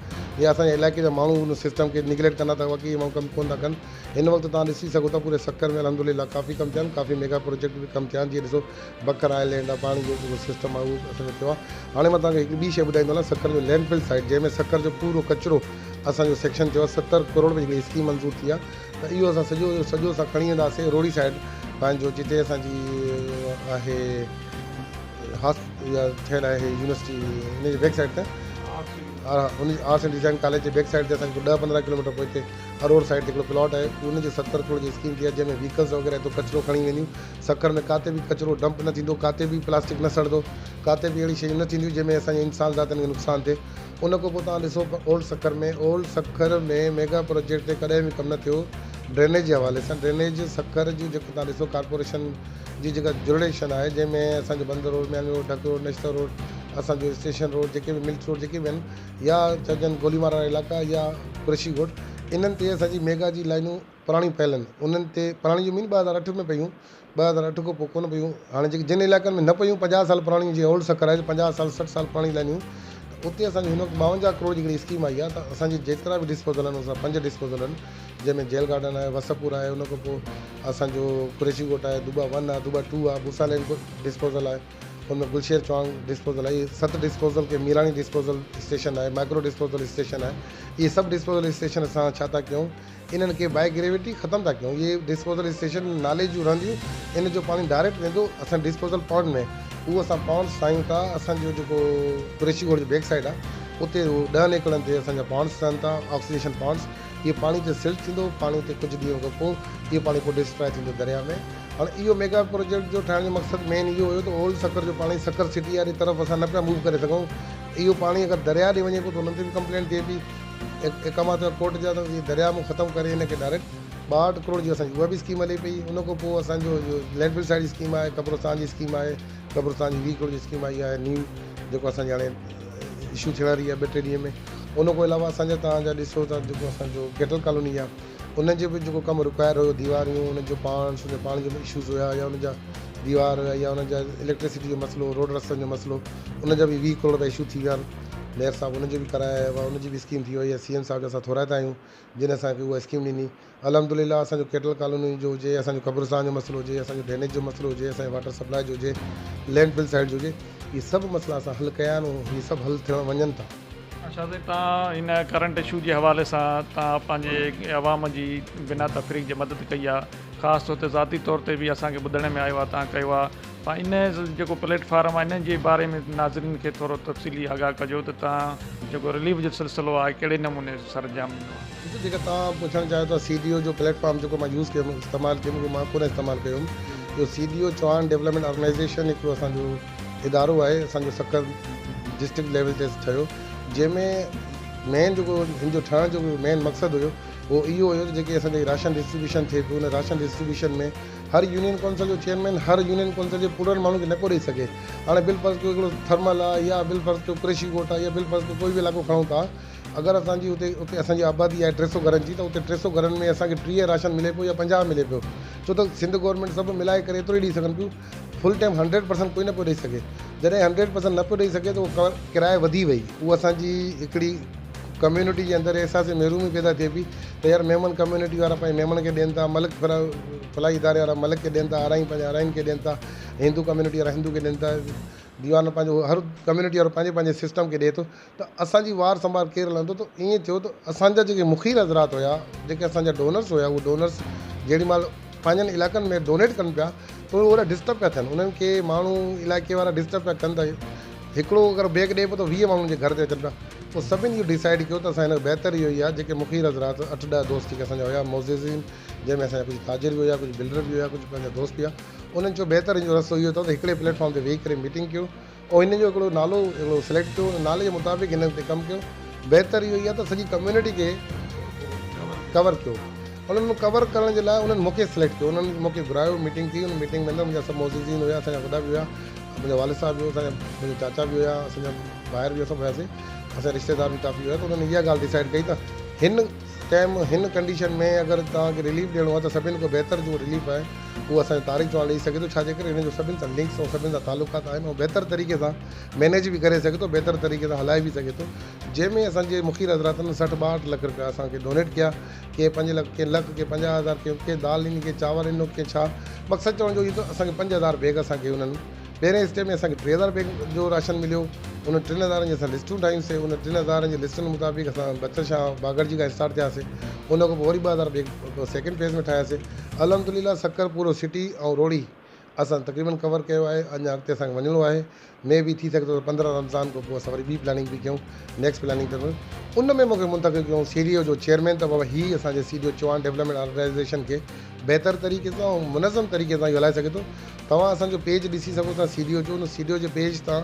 या असांजे इलाइक़े जा माण्हू उन सिस्टम खे निगलेक्ट कंदा त बाक़ी माण्हू कमु कोन था कनि। हिन वक़्तु तव्हां ॾिसी सघो था पूरे शक्कर में अल्हम्दुलिल्लाह काफ़ी कमु थिया आहिनि, काफ़ी मेगा प्रोजेक्ट बि कमु थिया आहिनि। जीअं ॾिसो बकर आइलैंड आहे, पाणी जो जेको सिस्टम आहे उहो असांजो थियो आहे। हाणे मां तव्हांखे हिकु ॿी शइ ॿुधाईंदो आहियां, शक्कर जो लैंडफिल साइट, जंहिंमें शक्कर जो पूरो कचिरो असांजो सेक्शन थियो आहे, 70 करोड़ में हिकिड़ी स्कीम मंज़ूर थी आहे। त इहो असां सॼो असां खणी वेंदासीं रोड़ी साइड पंहिंजो, जिते असांजी आहे ठहियलु आहे यूनिवर्सिटी, हिन जे बैक साइड ते हुन arts and design college J back side ते असांखे 10-15 किलोमीटर पोइ हिते अरोड़ साइड ते हिकिड़ो प्लॉट आहे, उन जे 70 करोड़ जी स्कीम थी आहे, जंहिंमें व्हीकल्स वग़ैरह तो कचिरो खणी वेंदियूं। शक्कर में काथे बि कचिरो डंप न थींदो, काथे बि प्लास्टिक न सड़ंदो, काथे बि अहिड़ी शयूं न थींदियूं जंहिंमें असांजे इंसान ज़ातनि खे नुक़सानु थिए। उन खां पोइ तव्हां ॾिसो ओल्ड शक्कर में मेगा प्रोजेक्ट ते कॾहिं बि कमु न थियो ड्रेनेज जे हवाले सां। ड्रेनेज शक्कर जी जेको तव्हां ॾिसो कॉर्पोरेशन जी जेका जुरिडेशन आहे, जंहिंमें असांजो बंदर रोड, म्यान रोड, ढक रोड, नेशनल रोड, असांजो स्टेशन रोड, जेके बि मिल्क रोड जेके बि आहिनि, या चइजनि गोलीमार वारा इलाइक़ा या कुरेशी रोड, इन्हनि ते असांजी मेगा जी लाइनूं पुराणी पयल आहिनि। उन्हनि ते पुराणी जो मीन 2008 में पयूं, 2008 खां पोइ कोन पयूं। हाणे जेके जिन इलाइक़नि में न पयूं 50 साल पुराणी, जीअं ओल्ड शक्कर आहे 50 साल 60 साल पुराणी लाइनूं, उते असांजी हिन वक़्तु 52 करोड़ जी हिकिड़ी स्कीम आई आहे। त असांजी जेतिरा बि डिस्पोजल आहिनि, असां 5 डिस्पोजल आहिनि, जंहिंमें जेल गार्डन आहे, वसपुर आहे, उन खां पोइ असांजो कुरेशी कोट आहे, दुबा 1 आहे, दुबा 2 आहे, भूसा लेन डिस्पोजल आहे, उनमें गुलशेर चौंग डिस्पोजल आहे, 7 डिस्पोजल के मीरानी डिस्पोजल स्टेशन आहे, माइक्रो डिस्पोजल स्टेशन आहे। इहे सभु डिस्पोजल स्टेशन असां छा था कयूं, इन्हनि खे बाय ग्रेविटी ख़तमु था कयूं। इहे डिस्पोजल स्टेशन नाले जूं रहंदियूं, इन जो पाणी डायरेक्ट वेंदो असां डिस्पोजल पॉइंट में, उहो असां पॉन्ड्स ठाहियूं था। असांजो जेको कुरेशी रोड जो बैक साइड आहे, उते 10 एकड़नि ते असांजा पॉन्ड्स ठहनि था, ऑक्सीडेशन पॉन्ड्स। इहे पाणी ते सिल्ट थींदो, पाणी ते कुझु ॾींहं खां पोइ इहो पाणी पोइ डिस्ट्रॉय थींदो दरिया में, हाणे इहो मेगा प्रोजेक्ट जो ठाहिण जो मक़सदु मेन इहो हुयो त ओल्ड सकर जो पाणी सकर सिटी वारी तरफ़ असां न पिया मूव करे सघूं। इहो पाणी अगरि दरिया ॾे वञे पियो त हुननि ते बि कंप्लेंट थिए पई एकामा कोर्ट जा, त इहे दरिया में ख़तमु करे हिनखे डायरेक्ट 62 करोड़ जी असांजी उहा बि स्कीम हले पई। उन खां पोइ असांजो लैंडफिल साइड जी स्कीम आहे, कब्रस्तान जी स्कीम आहे, कब्रस्तान जी 20 करोड़ जी स्कीम आई आहे न्यू, जेको असांजे हाणे इशू थियण रही आहे 2-3 ॾींहं में। उन खां अलावा असांजा तव्हांजा ॾिसो था जेको असांजो कैटल कॉलोनी आहे, उन जो बि जेको कमु रुकायर हुयो, दीवारियूं उनजो पाणी जो इशूज़ हुया या उनजा दीवार हुया या उनजा इलेक्ट्रिसिटी जो मसइलो, रोड रस्तनि जो मसइलो, उनजा बि 20 करोड़ रुपया इशू थी विया आहिनि। मेयर साहब उनजो बि कराया हुआ, उनजी बि स्कीम थी वई आहे। CM साहब असां थोराइता आहियूं जिन असांखे उहा स्कीम ॾिनी। अलहमदुलिल्लाह असांजो कैटल कॉलोनी जो हुजे, असांजो कब्रस्तान जो मसइलो हुजे, असांजो ड्रेनेज जो मसइलो हुजे, असांजे वाटर सप्लाई जो हुजे, लैंडफिल साइड जो हुजे, इहे सभु मसइला असां हल कया आहिनि ऐं इहे सभु हल थियण वञनि था। अच्छा साईं, तव्हां हिन करंट इशू जे हवाले सां तव्हां पंहिंजे आवाम जी बिना तफ़रीक़ जी मदद कई आहे, ख़ासि तौर ते ज़ाती तौर ते बि असांखे ॿुधण में आयो आहे तव्हां कयो आहे। तव्हां इन जेको प्लेटफॉर्म आहे इन जे बारे में नाज़रीन खे थोरो तफ़सीली आगाह कजो त तव्हां जेको रिलीफ जो सिलसिलो आहे कहिड़े नमूने सर अंजाम ॾिनो आहे। जेका तव्हां पुछणु चाहियो था CDO जो प्लेटफॉर्म जेको मां यूज़ कयुमि, इस्तेमालु कयुमि, मां कोन इस्तेमालु कयुमि। इहो CDO चौहान डेवलपमेंट ऑर्गेनाइज़ेशन हिकिड़ो असांजो इदारो आहे, असांजो सकर डिस्ट्रिक्ट लेवल ते ठहियो, जंहिंमें मेन जेको हिन जो ठहण जो मेन मक़सदु हुयो उहो इहो हुयो त जेके असांजी राशन डिस्ट्रीब्यूशन थिए पियो, उन राशन डिस्ट्रीब्यूशन में हर यूनियन काउंसिल जो चेयरमैन हर यूनियन काउंसिल जे पूरनि माण्हू खे नथो ॾेई सघे। हाणे बिल फर्ज़ कयो हिकिड़ो थर्मल आहे या बिल फर्ज़ कयो कृषि ॻोठ आहे या बिल फर्ज़ कयो कोई बि इलाइक़ो खणूं था, अगरि असांजी उते असांजी आबादी आहे 300 घरनि जी, त उते 300 घरनि में असांखे 30 राशन मिले पियो या 50 मिले पियो, छो त सिंध गवर्नमेंट सभु मिलाए करे एतिरो ई ॾेई सघनि पियूं। फुल टाइम 100% कोई न पियो ॾेई सघे। जॾहिं 100% न पियो ॾेई सघे त उहो किरायो वधी वई। उहा असांजी हिकिड़ी कम्यूनिटी जे अंदरि अहसास महरूमी पैदा थिए पई त यार मेमन कम्यूनिटी वारा पंहिंजे मेमन खे ॾियनि था, मलिक फलाई इदारे वारा मलिक खे ॾियनि था, आराई पंहिंजे आराइन खे ॾियनि था, हिंदू कम्यूनिटी वारा हिंदू खे ॾियनि था, दीवान पंहिंजो हर कम्यूनिटी वारो पंहिंजे पंहिंजे सिस्टम खे ॾिए थो, त असांजी वार संभाल केरु हलंदो। त ईअं थियो त असांजा जेके मुखीर हज़रात हुया, जेके असांजा डोनर्स हुया, उहे डोनर्स जेॾी महिल पंहिंजनि इलाइक़नि में डोनेट कनि पिया त उहे ओड़ा डिस्टर्ब पिया थियनि। उन्हनि खे माण्हू इलाइक़े वारा डिस्टर्ब पिया कनि त हिकिड़ो अगरि बैग ॾिए पियो त 20 माण्हुनि जे घर ते अचनि पिया। पोइ सभिनी इहो डिसाइड कयो त असां हिन बहितर इहो ई आहे, जेके मुखीर हज़रात 8-10 दोस्त जेके असांजा हुया मोज़िज़ीन, जंहिंमें असांजा कुझु ताजिर बि हुया, कुझु बिल्डर बि हुया, कुझु पंहिंजा दोस्त बि हुआ, उन्हनि जो बहितर जो रस्तो इहो अथव त हिकिड़े प्लेटफॉर्म ते वेही करे मीटिंग कयो ऐं हिन जो हिकिड़ो नालो हिकिड़ो सिलेक्ट कयो, नाले जे मुताबिक़ हिन ते कमु कयो। बहितर इहो ई आहे त सॼी कम्यूनिटी खे कवर कयो। उन्हनि कवर करण जे लाइ उन्हनि मूंखे सिलेक्ट कयो, उन्हनि मूंखे घुरायो, मीटिंग थी, उन मीटिंग में अंदरि मुंहिंजा सभु मोज़िज़ीन हुया, असांजा वॾा बि हुया, मुंहिंजा वालिद साहब बि हुआ, मुंहिंजा चाचा बि हुया, असांजा ॿाहिरि बि सभु हुयासीं, असांजा रिश्तेदार बि काफ़ी हुया। त उन्हनि इहा ॻाल्हि डिसाइड कई त हिन टाइम हिन कंडीशन में अगरि तव्हांखे रिलीफ ॾियणो आहे त सभिनि खां बहितर जो रिलीफ आहे उहो असांजो तारिक चौहान ॾेई सघे थो, छाजे करे हिन जो सभिनि सां लिंक्स ऐं सभिनि सां तालुकात आहिनि ऐं बहितर तरीक़े सां मैनेज बि करे सघे थो, बहितर तरीक़े सां हलाए बि सघे थो। जंहिंमें असांजे मुखीर हज़रातनि 60-62 लख रुपया असांखे डोनेट कया, के 5 लख, के लख, के 50,000, के दाल ॾिनी, के चांवर ॾिनो, के छा। मक़सदु चवण जो इहो त असांखे 5,000 बैग असांखे उन्हनि पहिरें स्टेप में असांखे 3,000 बैग जो राशन मिलियो। उन 3,000 जी असां लिस्टूं ठाहियूंसीं, उन 3,000 जी लिस्टुनि मुताबिक़ असां बचत शाह बागड़जी खां स्टार्ट थियासीं। उन खां पोइ वरी 2,000 बैग सेकेंड फेज़ में ठाहियासीं। अलहमदुलिल्लाह सकर पूरो सिटी ऐं रोड़ी असां तक़रीबन कवर कयो आहे। अञा अॻिते असांखे वञिणो आहे, मे बि थी सघे थो 15 रमज़ान खां पोइ असां वरी ॿी प्लानिंग बि कयूं, नेक्स्ट प्लानिंग कयूं। उन में मूंखे मुंतक़िल कयूं CDO जो चेयरमैन त बाबा हीअ असांजे CDO चौहान डेवलपमेंट ऑर्गेनाइज़ेशन खे बहितर तरीक़े सां ऐं मुनज़म तरीक़े सां इहो हलाए सघे थो। तव्हां असांजो पेज ॾिसी सघो था CDO जो, उन CDO जे पेज तां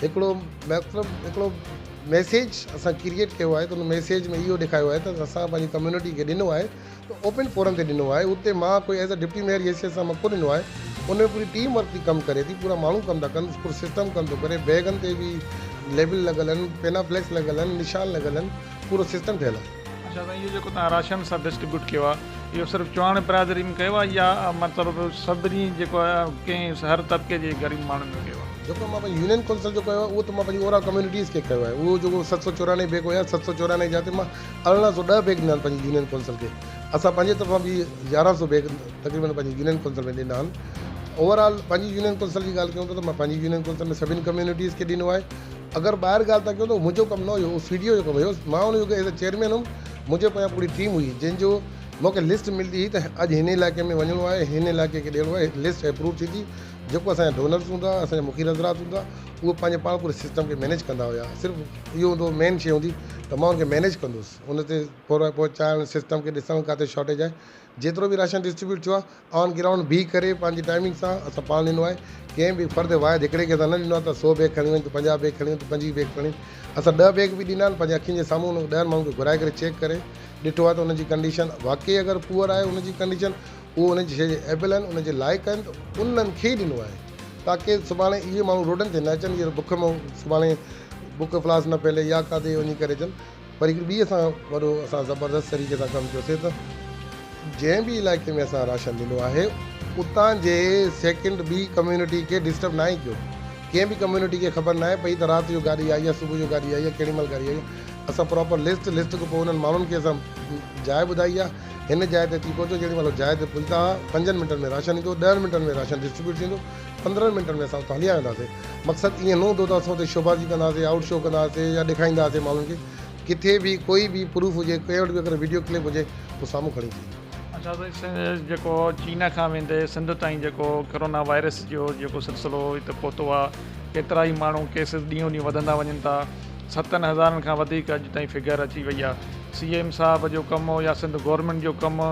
हिकिड़ो मतिलबु हिकिड़ो मैसेज असां क्रिएट कयो आहे, त उन मैसेज में इहो ॾेखारियो आहे त असां पंहिंजी कम्यूनिटी खे ॾिनो आहे त ओपन फोरम ते ॾिनो आहे। उते मां कोई एज़ अ डिप्टी मेयर हैसियत सां मां कोन ॾिनो आहे, उन में पूरी टीम वर्क थी कमु करे थी, पूरा माण्हू कमु था कनि, पूरो सिस्टम कमु थो करे, बैगनि ते बि लेबल लॻल आहिनि, पेनाफ्लेक्स लॻल आहिनि, निशान लॻल आहिनि, पूरो सिस्टम ठहियलु आहे। अच्छा साईं, इहो जेको तव्हां राशन सां डिस्ट्रीब्यूट कयो आहे, इहो सिर्फ़ु चौहान बिरादरी में कयो आहे या मतिलबु सभिनी जेको आहे कंहिं हर तबिके जे ग़रीब माण्हुनि में कयो आहे? जेको मां पंहिंजी यूनियन काउंसिल जो कयो आहे उहो त मां पंहिंजी ओरा कम्यूनिटीज़ खे कयो आहे। उहो जेको 794 बैग हुया, 794 जाते मां 1810 बैग ॾिना आहिनि पंहिंजी यूनियन काउंसिल खे। असां पंहिंजे तरफ़ां बि 1100 बैग तक़रीबन पंहिंजी यूनियन काउंसिल में ॾिना आहिनि। ओवरऑल पंहिंजी यूनियन काउंसिल जी ॻाल्हि कयूं त मां पंहिंजी यूनियन काउंसिल में सभिनी कम्यूनिटीज़ खे ॾिनो आहे। अगरि ॿाहिरि ॻाल्हि था कयूं त मुंहिंजो कमु न हुयो, उहो CDO जो कमु हुयो। मां हुन जो एज़ अ चेयरमैन हुउमि, मुंहिंजे पोयां पूरी टीम हुई जंहिंजो मूंखे लिस्ट मिलंदी हुई त अॼु हिन इलाइक़े में वञिणो आहे, हिन इलाइक़े खे ॾियणो आहे, लिस्ट अप्रूव थी थी, जेको असांजा डोनर्स हूंदा, असांजा मुखी हज़रात हूंदा, उहो पंहिंजे पाण पूरे सिस्टम खे मैनेज कंदा हुया। सिर्फ़ु इहो हूंदो मेन शइ हूंदी त मां उनखे मैनेज कंदुसि, उन ते पहुचाइण सिस्टम खे ॾिसणु किथे शॉर्टेज आहे। जेतिरो बि राशन डिस्ट्रीब्यूट थियो आहे ऑन ग्राउंड बीह करे पंहिंजी टाइमिंग सां असां पाण ॾिनो आहे। कंहिं बि फर्द वाहिद हिकिड़े खे असां न ॾिनो आहे त 100 बैग खणी वञी, त 50 बैग खणी वञी, त 25 बैग खणी। असां 10 बैग बि ॾिना आहिनि पंहिंजे अखियुनि जे साम्हूं, 10 माण्हुनि खे घुराए करे चेक करे ॾिठो आहे त उनजी कंडीशन वाक़ई अगरि पुअर आहे, उनजी कंडीशन उहो उनजी शइ जे एबल आहिनि, उनजे लाइक़ु आहिनि, त उन्हनि खे ॾिनो आहे ताकी सुभाणे इहे माण्हू रोडनि ते न अचनि, इहे बुख में सुभाणे बुख फ्लास न फैले या काथे वञी करे अचनि। पर हिकिड़ी ॿी असां वॾो असां ज़बरदस्त तरीक़े सां कमु कयोसीं त जंहिं बि इलाइक़े में असां राशन ॾिनो आहे उतां जे सेकेंड ॿी कम्यूनिटी खे डिस्टर्ब न ई कयो। कंहिं बि कम्यूनिटी खे ख़बर न आहे पई त राति जो गाॾी आई आहे, सुबुह जो गाॾी आई आहे, केॾी महिल गाॾी आई आहे। असां प्रॉपर लिस्ट खां पोइ उन्हनि माण्हुनि खे असां जाइ ॿुधाई आहे, हिन जाइ ते अची पहुचो। जेॾी महिल जाइ ते पहुचा 5 मिंटनि में राशन ईंदो, 10 मिंटनि में राशन डिस्ट्रीब्यूट थींदो, 15 मिंटनि में असां उतां हली वेंदासीं। मक़सदु ईअं न हूंदो त असां हुते शोबाजी कंदासीं, आउट शो कंदासीं या ॾेखारींदासीं माण्हुनि खे। किथे बि कोई बि प्रूफ हुजे, कंहिं वटि बि अगरि वीडियो क्लिप हुजे उहो साम्हूं खणी अचे। अच्छा त जेको चीन खां वेंदे सिंध ताईं जेको कोरोना वायरस जो जेको सिलसिलो हिते पहुतो आहे, केतिरा ई माण्हू केसिस ॾींहों ॾींहुं वधंदा वञनि था। 7,000 खां वधीक अॼु ताईं फिगर अची वई आहे। CM साहब जो कमु या सिंध गवर्नमेंट जो कमु,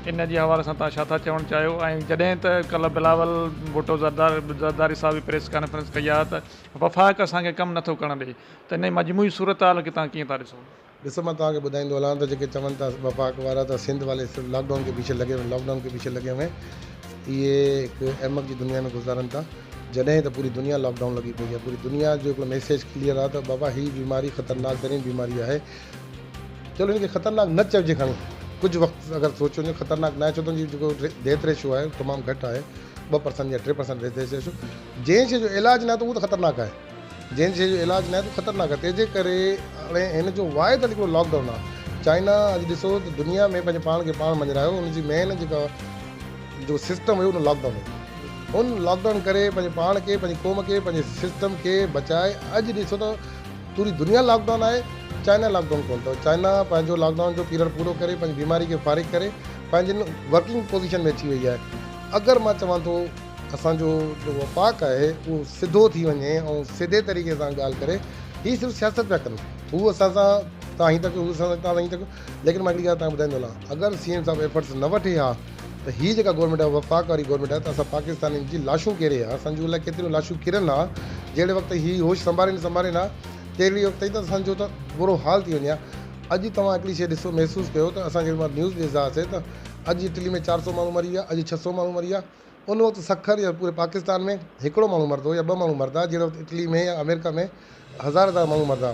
इन जे हवाले सां तव्हां छा था चवणु चाहियो? ऐं जॾहिं त कल्ह बिलावल भुट्टो ज़रदारी साहब प्रेस कॉन्फ्रेंस कई आहे त वफ़ाक़ असांखे कमु नथो करणु ॾिए, त इन मजमूई सूरत हाल खे तव्हां कीअं था ॾिसो? ॾिसो, मां तव्हांखे ॿुधाईंदो हलां त जेके चवनि था वफ़ाक़ वारा त सिंध वारे सिर्फ़ु लॉकडाउन के पीछे लॻे हुए, लॉकडाउन के पीछे लॻे हुए, इहे हिकु अहमक जी दुनिया में गुज़ारनि था। जॾहिं त पूरी दुनिया लॉकडाउन लॻी पई आहे, पूरी दुनिया जो हिकिड़ो मैसेज क्लियर आहे त बाबा हीअ बीमारी ख़तरनाक तरीन बीमारी आहे। चलो हिनखे ख़तरनाक न चइजे, खणी कुझु वक़्तु अगरि सोचो वञे ख़तरनाक न आहे, छो त जेको डेथ रेशो आहे तमामु घटि आहे, 2% या 3% डेथ रेशो। जंहिं शइ जो इलाजु न आहे त उहो त ख़तरनाक आहे, जंहिं शइ जो इलाजु न आहे त ख़तरनाक आहे। तंहिंजे करे हाणे हिन जो वाहिद हिकिड़ो लॉकडाउन आहे। चाइना अॼु ॾिसो त दुनिया में पंहिंजे पाण खे पाण मञायो, हुनजी मेन जेका जो सिस्टम हुयो उन लॉकडाउन हुयो। उन लॉकडाउन करे पंहिंजे पाण खे, पंहिंजी क़ौम खे, पंहिंजे सिस्टम खे बचाए। अॼु ॾिसो त पूरी दुनिया लॉकडाउन आहे, चाइना लॉकडाउन कोन अथव। चाइना पंहिंजो लॉकडाउन जो पीरियड पूरो करे पंहिंजी बीमारी खे फारिग करे पंहिंजी वर्किंग पोजीशन में अची वई आहे। अगरि मां चवां थो असांजो जो वफ़ाक़ आहे उहो सिधो थी वञे ऐं सिधे तरीक़े सां ॻाल्हि करे, हीअ सिर्फ़ु सियासत पिया कनि, हू असां सां तव्हां हीअं था कयो, हू असां सां तव्हां हीअं था कयो। लेकिन मां हिकिड़ी ॻाल्हि तव्हां ॿुधाईंदो हलां, अगरि CM साहिबु एफर्ट्स न वठे हा त हीअ जेका गवर्नमेंट आहे, वफ़ाक़ वारी गवर्नमेंट आहे, त असां पाकिस्तानियुनि जी लाशूं केरे आहे, असांजो लाइ केतिरियूं लाशूं किरनि आहे। जहिड़े वक़्तु हीअ होश संभाले न तहिड़ी वक़्तु त असांजो त बुरो हाल थी वञे हा। अॼु तव्हां हिकिड़ी शइ ॾिसो, महसूसु कयो त असां जेॾी महिल न्यूज़ ॾिसंदा हुआसीं त अॼु इटली में 400 माण्हू मरी विया, अॼु 600 माण्हू मरी विया। उन वक़्तु सखर या पूरे पाकिस्तान में हिकिड़ो माण्हू मरंदो या 2 माण्हू मरंदा, जहिड़े वक़्तु इटली में या अमेरिका में हज़ार माण्हू मरंदा।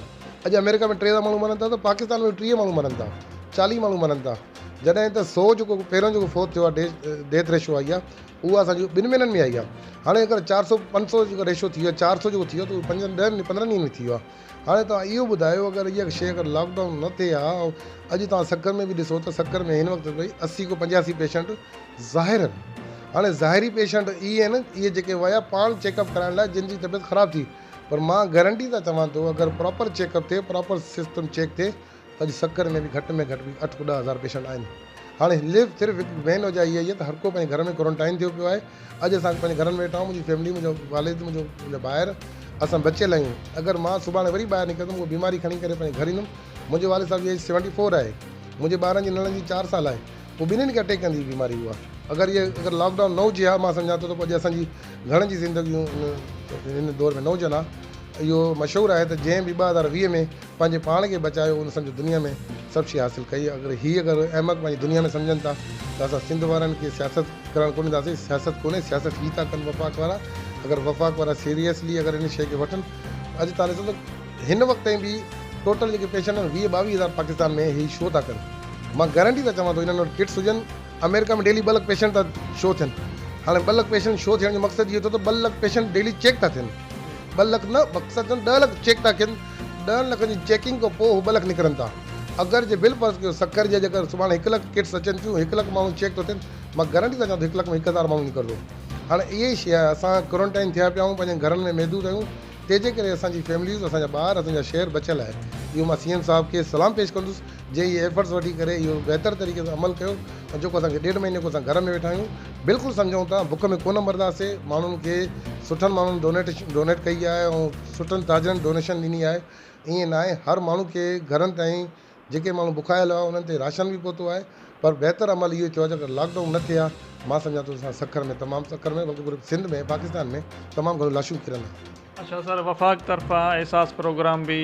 अॼु अमेरिका में 13 माण्हू मरनि था त पाकिस्तान में 30 माण्हू मरनि था, 40 माण्हू मरनि था। जॾहिं त 100 जेको पहिरियों जेको फोत थियो आहे डेथ रेशो आई आहे, उहा असांजी 2 महीननि में आई आहे। हाणे अगरि 400-500 जेको रेशो थी वियो, 400 जेको थी वियो त उहो 5-10-15 ॾींहंनि में थी वियो आहे। हाणे तव्हां इहो ॿुधायो, अगरि इहा शइ अगरि लॉकडाउन न थिए हा, अॼु तव्हां सकर में बि ॾिसो त सकर में हिन वक़्तु भई 80 खां 85 पेशेंट ज़ाहिर आहिनि। हाणे ज़ाहिरी पेशेंट इहे आहिनि, इहे जेके विया पाण चेकअप कराइण लाइ, जिन जी तबियत ख़राबु थी। पर मां गारंटी था चवां थो, अगरि प्रॉपर चेकअप थिए, प्रॉपर सिस्टम चेक थिए, त अॼु सकर में बि घटि बि 8-10 हज़ार पेशेंट आहिनि। हाणे सिर्फ़ु हिकु मेन वजह इहा आहे त हर को पंहिंजे घर में क्वारंटाइन थियो पियो आहे। अॼु असां पंहिंजे घरनि में वेठा आहियूं, मुंहिंजी फैमिली, मुंहिंजो वालिद, मुंहिंजो ॿाहिरि, असां बचियल आहियूं। अगरि मां सुभाणे वरी ॿाहिरि निकिरंदुमि, उहा बीमारी खणी करे पंहिंजे घर ईंदुमि। मुंहिंजे वालिद साहिब जी एज 74 आहे, मुंहिंजे ॿारनि जी नंढनि जी 4 साल आहे, पोइ ॿिन्हिनि खे अटैक कंदी बीमारी उहा। अगरि लॉकडाउन न हुजे हा, मां सम्झां थो त पोइ अॼु असांजी घणनि जी ज़िंदगियूं हिन दौर में न हुजनि हा। इहो मशहूरु आहे त जंहिं बि 2020 में पंहिंजे पाण खे बचायो, उन सम्झो दुनिया में सभु शइ हासिलु कई। अगरि अहमक पंहिंजी दुनिया में सम्झनि था त असां सिंध वारनि खे सियासत करणु कोन ॾींदासीं। सियासत कोन्हे, सियासत ही था कनि वफ़ाक़ वारा। अगरि वफ़ाक़ वारा सीरियसली अगरि इन शइ खे वठनि, अॼु तव्हां ॾिसो त हिन वक़्त ताईं बि टोटल जेके पेशेंट आहिनि 20-22 हज़ार पाकिस्तान में ही शो था कनि। मां गारंटी था चवां थो, हिननि वटि किट्स हुजनि। अमेरिका में डेली 2 लख पेशेंट था शो थियनि। हाणे 2 लख पेशेंट शो थियण जो मक़सदु इहो थियो त 2 लख पेशेंट डेली चेक था थियनि। 2 लख न, मक़सदु 2 लख चेक था कनि। 10 लख जी चेकिंग खां पोइ 2 लख निकिरनि था। अगरि जे बिल पास कयो सकर जे, अगरि सुभाणे 1 लख किट्स अचनि थियूं, 1 लख माण्हू चेक थो थियनि, मां गारंटी था चवां 1 लख में 1000 माण्हू निकिरंदो। हाणे इहा ई शइ आहे, असां क्वारंटाइन थिया पिया आहियूं, पंहिंजे घरनि में महदूद आहियूं। तंहिंजे करे असांजी फैमिलीज़, असांजा ॿार, असांजा शहर बचियल आहे। इहो मां CM साहिब खे सलाम पेश कंदुसि, जंहिं इहे एफर्ट्स वठी करे इहो बहितर तरीक़े सां अमल कयो। ऐं जेको असांखे 1.5 महीने खां असां घर में वेठा आहियूं, बिल्कुलु सम्झूं था, बुख में कोन मरंदासीं। माण्हुनि खे सुठनि माण्हुनि डोनेट कई आहे ऐं सुठनि ताजरनि डोनेशन ॾिनी आहे। ईअं न आहे, हर माण्हू खे घरनि ताईं जेके माण्हू बुखायल हुआ उन्हनि ते राशन बि पहुतो आहे। पर बहितर अमल इहो थियो आहे, अगरि लॉकडाउन न थिए मां सम्झां थो असां सखर में बल्कि पूरे सिंध में पाकिस्तान में तमामु घणो लाशूं किरंदा। अच्छा सर, वफ़ाक़ तरफ़ां एहसास प्रोग्राम भी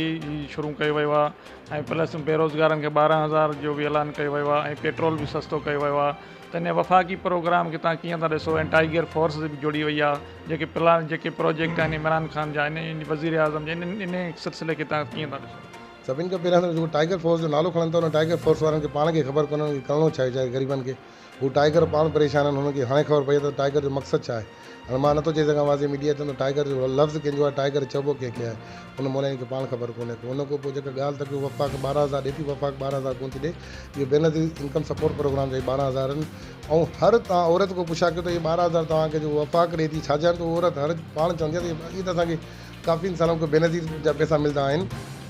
शुरू कयो वियो आहे ऐं प्लस बेरोज़गारनि खे 12,000 जो बि ऐलान कयो वियो आहे ऐं पेट्रोल बि सस्तो कयो वियो आहे। त इन वफ़ाक़ी प्रोग्राम खे तव्हां कीअं था ॾिसो? ऐं टाइगर फोर्स बि जुड़ी वई आहे, जेके प्रोजेक्ट आहिनि इमरान ख़ान जा, इन वज़ीर आज़म जा, इन सिलसिले खे तव्हां कीअं था ॾिसो? सभिनि खां पहिरियों जेको टाइगर फोर्स जो नालो खणनि था, उन टाइगर फोर्स वारनि खे पाण खे ख़बर कोन्हे कि करिणो छा आहे ग़रीबनि खे। हू टाइगर पाण परेशान आहिनि, हुनखे हाणे ख़बर पई आहे त टाइगर जो मक़सदु छा आहे। हाणे मां नथो चई सघां वाज़े मीडिया ते त टाइगर जो लफ़्ज़ कंहिंजो आहे, टाइगर चइबो कंहिंखे आहे, हुन मोलानी खे पाण ख़बर कोन्हे। हुन खां पोइ जेका ॻाल्हि त वफ़ाक़ 12,000 ॾिए थी, वफ़ाक़ 12,000 कोन थी ॾिए। इहो बेनज़ीर इनकम सपोर्ट प्रोग्राम जे 12,000 आहिनि। ऐं हर तव्हां औरत को पुछा कयो त इहे 12,000 तव्हांखे जो वफ़ाक़ ॾिए थी छा जान, त औरत हर पाण चवंदी आहे त इहे त असांखे काफ़ी सालनि खां बेनज़ीर जा पैसा मिलंदा आहिनि,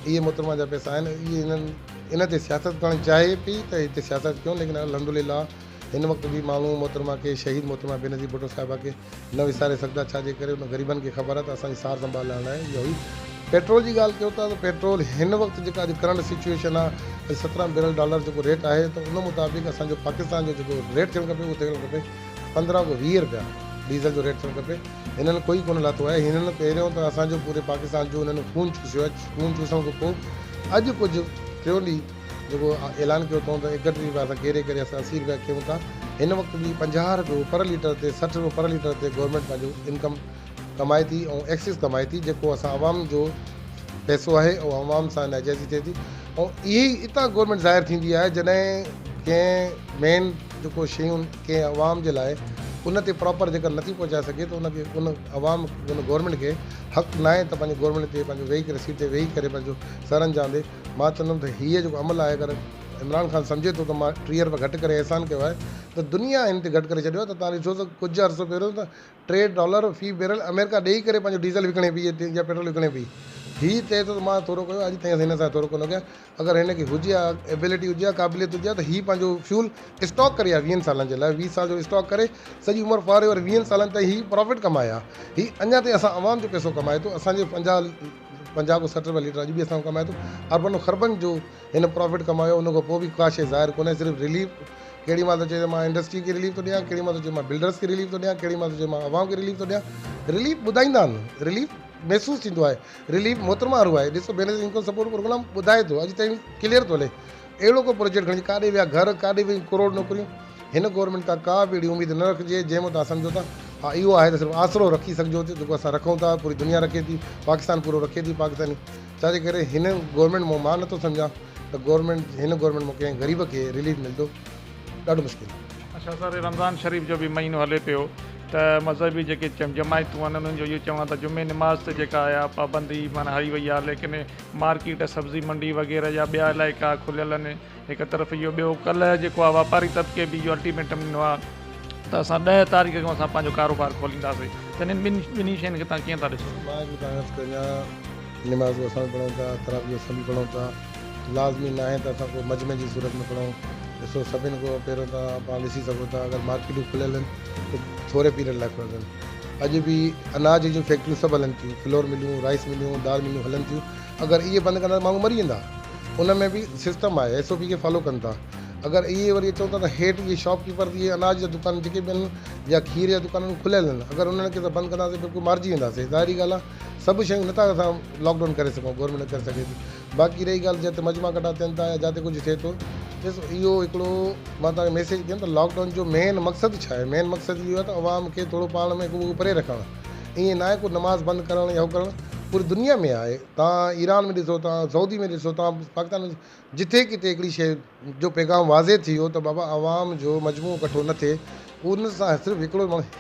इहे मोहतरमा जा पैसा आहिनि। इहे इन ते सियासत करणु चाहे पई त हिते सियासत कयूं, लेकिन अल्हम्दुलिल्लाह हिन वक़्तु बि माण्हू मोहतरमा खे, शहीद मोहतरमा बेनज़ीर भुट्टो साहिबा खे न विसारे सघंदा। छाजे करे उन ग़रीबनि खे ख़बर आहे त असांजी सार संभाल लाइ इहो ई। पेट्रोल जी ॻाल्हि कयो था त पेट्रोल हिन वक़्तु जेका अॼु करंट सिचुएशन आहे, $17 बिलियन जेको रेट आहे, त उन मुताबिक़ असांजो पाकिस्तान जो जेको रेट थियणु खपे उहो थियणु खपे 15 खां 20 रुपया डीज़ल जो रेट थियणु खपे। हिननि कोई कोन लाथो आहे। हिननि पहिरियों त असांजो पूरे पाकिस्तान जो हिननि खून चूसियो आहे। खून चूसण खां पोइ अॼु कुझु टियों ॾींहुं जेको ऐलान कयो अथऊं त 31 रुपया असां करे असां 80 रुपया कयूं था। हिन वक़्तु बि 50 रुपयो पर लीटर ते, 60 रुपयो पर लीटर ते गवर्नमेंट पंहिंजो इनकम कमाए थी ऐं एक्सिस कमाए थी, जेको असां आवाम जो पैसो आहे ऐं आवाम सां नाजाइज़ी थिए थी। ऐं इहे ई इतां गवर्नमेंट ज़ाहिर थींदी आहे जॾहिं कंहिं मेन जेको शयूं कंहिं आवाम जे लाइ उन ते प्रॉपर जेका नथी पहुचाए सघे, त उनखे उन आवाम उन गवर्नमेंट खे हक़ु न आहे त पंहिंजे गवर्नमेंट ते पंहिंजो वेही करे सीट ते वेही करे पंहिंजो सर अंजाम ॾे। मां चवंदुमि त हीअ जेको अमल आहे, अगरि इमरान ख़ान सम्झे थो त मां 30 रुपया घटि करे एहसान कयो आहे, त दुनिया हिन ते घटि करे छॾियो आहे। त तव्हां ॾिसो त कुझु अर्सो पहिरियों त $3 फी बैरल अमेरिका ॾेई करे पंहिंजो डीज़ल विकिणे पई या पेट्रोल विकिणे पई। हीअ चए थो त मां थोरो कयो, अॼु ताईं हिन सां थोरो कोन कया। अगरि हिन खे हुजे आहे एबिलिटी हुजे आहे, क़ाबिलियत हुजे आहे, त हीअ पंहिंजो फ्यूल स्टॉक करे आहे 20 सालनि जे लाइ, 20 साल जो स्टॉक करे सॼी उमिरि फारे और 20 सालनि ताईं हीअ प्रॉफिट कमाए आहे। हीअ अञा ताईं असां आवाम जो पैसो कमाए थो। असांजे 50 को 60 रुपया लीटर अॼु बि असां कमाए थो। अरबन ख़रबनि जो हिन प्रॉफिट कमायो। उन खां पोइ बि का शइ ज़ाहिर कोन्हे, सिर्फ़ु रिलीफ केॾी महिल त चए मां इंडस्ट्री खे रिलीफ थो ॾियां, केॾी महिल त चए मां बिल्डर्स खे रिलीफ थो ॾियां, केॾी महिल त चए मां आवाम खे रिलीफ थो ॾियां। रिलीफ ॿुधाईंदा आहिनि, रिलीफ महसूसु थींदो आहे, रिलीफ मोहतरमा वारो आहे। ॾिसो बेनज़ीर इनकम सपोर्ट प्रोग्राम ॿुधाए थो, अॼु ताईं क्लियर थो हले। अहिड़ो को प्रोजेक्ट खणी काॾे विया घर, काॾे वई करोड़ नौकरियूं। हिन गवर्नमेंट खां का बि अहिड़ी उमेद न रखिजे जंहिंमें तव्हां सम्झो था हा इहो आहे त सिर्फ़ु आसिरो रखी सघिजो जेको असां रखूं था। पूरी दुनिया रखे थी, पाकिस्तान पूरो रखे थी पाकिस्तानी। छाजे करे हिन गवर्नमेंट मां नथो सम्झां त हिन गवर्नमेंट मां कंहिं ग़रीब खे रिलीफ मिलंदो, ॾाढो मुश्किल। अच्छा सर, रमज़ान शरीफ़ जो बि महीनो हले पियो, त मज़हबी जेके जमायतूं आहिनि उन्हनि जो इहो चवणु त जुमे नमाज़ ते जेका आहे पाबंदी माना हई वई आहे, लेकिन मार्केट सब्ज़ी मंडी वग़ैरह या ॿिया इलाइक़ा खुलियल आहिनि हिकु तरफ़ इहो। ॿियो कल्ह जेको आहे वापारी तबिके बि इहो अल्टीमेटम ॾिनो आहे त असां 10 तारीख़ खां असां पंहिंजो कारोबार खोलींदासीं। त इन्हनि ॿिन्ही शयुनि खे तव्हां कीअं था ॾिसो? मां नमाज़ असां बि पढ़ूं था, तरावी असां बि पढ़ूं था। लाज़मी न आहे त असां को मजमे जी सूरत में पढ़ूं। ॾिसो सभिनि खां पहिरियों त पाण ॾिसी सघो था, अगरि मार्केटूं खुलियल आहिनि त थोरे पीरियड लाइ खुलियल आहिनि। अॼु बि अनाज जूं फैक्ट्रियूं सभु हलनि थियूं, फ्लोर मिलियूं, राइस मिलियूं, दाल मिलियूं हलनि थियूं। अगरि इहे बंदि कंदा माण्हू मरी वेंदा। उन में बि सिस्टम आहे, SOP खे फॉलो कनि था। अगरि इहे वरी चऊं था त हेठि इहे शॉपकीपर इहे अनाज जा दुकान जेके बि आहिनि या खीर जा दुकान खुलियल आहिनि, अगरि उन्हनि खे बंदि कंदासीं बिल्कुलु मारिजी वेंदासीं। ज़ाहिरी ॻाल्हि आहे, सभु शयूं नथा असां लॉकडाउन करे सघूं, गवर्नमेंट करे सघे थी। बाक़ी रही ॻाल्हि जिते मजमा कटा थियनि था या जिते कुझु थिए थो, ॾिसो इहो हिकिड़ो मां तव्हांखे मैसेज ॾियां त लॉकडाउन जो मेन मक़सदु छा आहे। मेन मक़सदु इहो आहे त आवाम खे थोरो पाण में परे रखणु। ईअं न आहे को नमाज़ बंदि करणु या उहो करणु, पूरी दुनिया में आहे। तव्हां ईरान में ॾिसो, तव्हां सऊदी में ॾिसो, तव्हां पाकिस्तान में, जिथे किथे हिकिड़ी शइ जो पैगाम वाज़े थी वियो त बाबा आवाम जो मजमू इकठो न थिए। उन सां सिर्फ़ु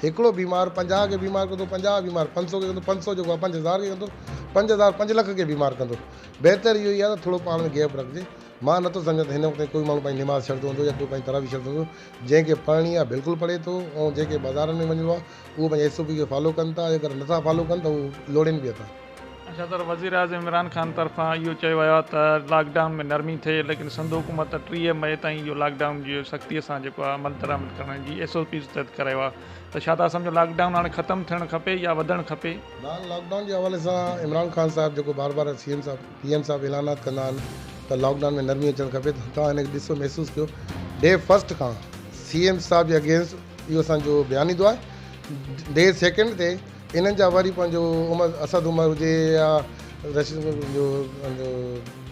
हिकिड़ो बीमार 50 खे बीमार कंदो, 50 बीमार 500 खे कंदो, 500 जेको आहे 5000 खे कंदो, 5000 5 लख खे बीमार कंदो। बहितर इहो ई आहे त थोरो पाण में गैप रखिजे। मां नथो सम्झां त हिन वक़्तु कोई माण्हू पंहिंजी निमाज़ छॾंदो हूंदो या कोई पंहिंजी तरावी छॾंदो हूंदो। जंहिंखे पढ़णी आहे बिल्कुलु पढ़े थो, ऐं जेके बाज़ारनि में वञिणो आहे उहो पंहिंजे SOP खे फॉलो कनि था। अगरि नथा फॉलो कनि त उहो लोड़नि बि था। अच्छा सर, वज़ीर आज़म इमरान ख़ान तरफ़ां इहो चयो वियो आहे त लॉकडाउन में नरमी थिए, लेकिन सिंध हुकूमत 30 मई ताईं इहो लॉकडाउन जो सख़्तीअ सां जेको आहे अमल दरामद करण जी SOP तहत करायो आहे। त छा तव्हां सम्झो लॉकडाउन हाणे ख़तमु थियणु खपे या वधणु खपे? लॉकडाउन जे हवाले सां इमरान ख़ान साहब जेको बार बार CM साहब PM साहब ऐलानात कंदा आहिनि त लॉकडाउन में नरमी अचणु खपे, त तव्हां हिनखे ॾिसो महसूसु कयो, डे फर्स्ट खां CM साहब जे अगेंस्ट इहो असांजो बयानु ईंदो आहे। डे सेकेंड ते इन्हनि जा वरी पंहिंजो असद उमर हुजे या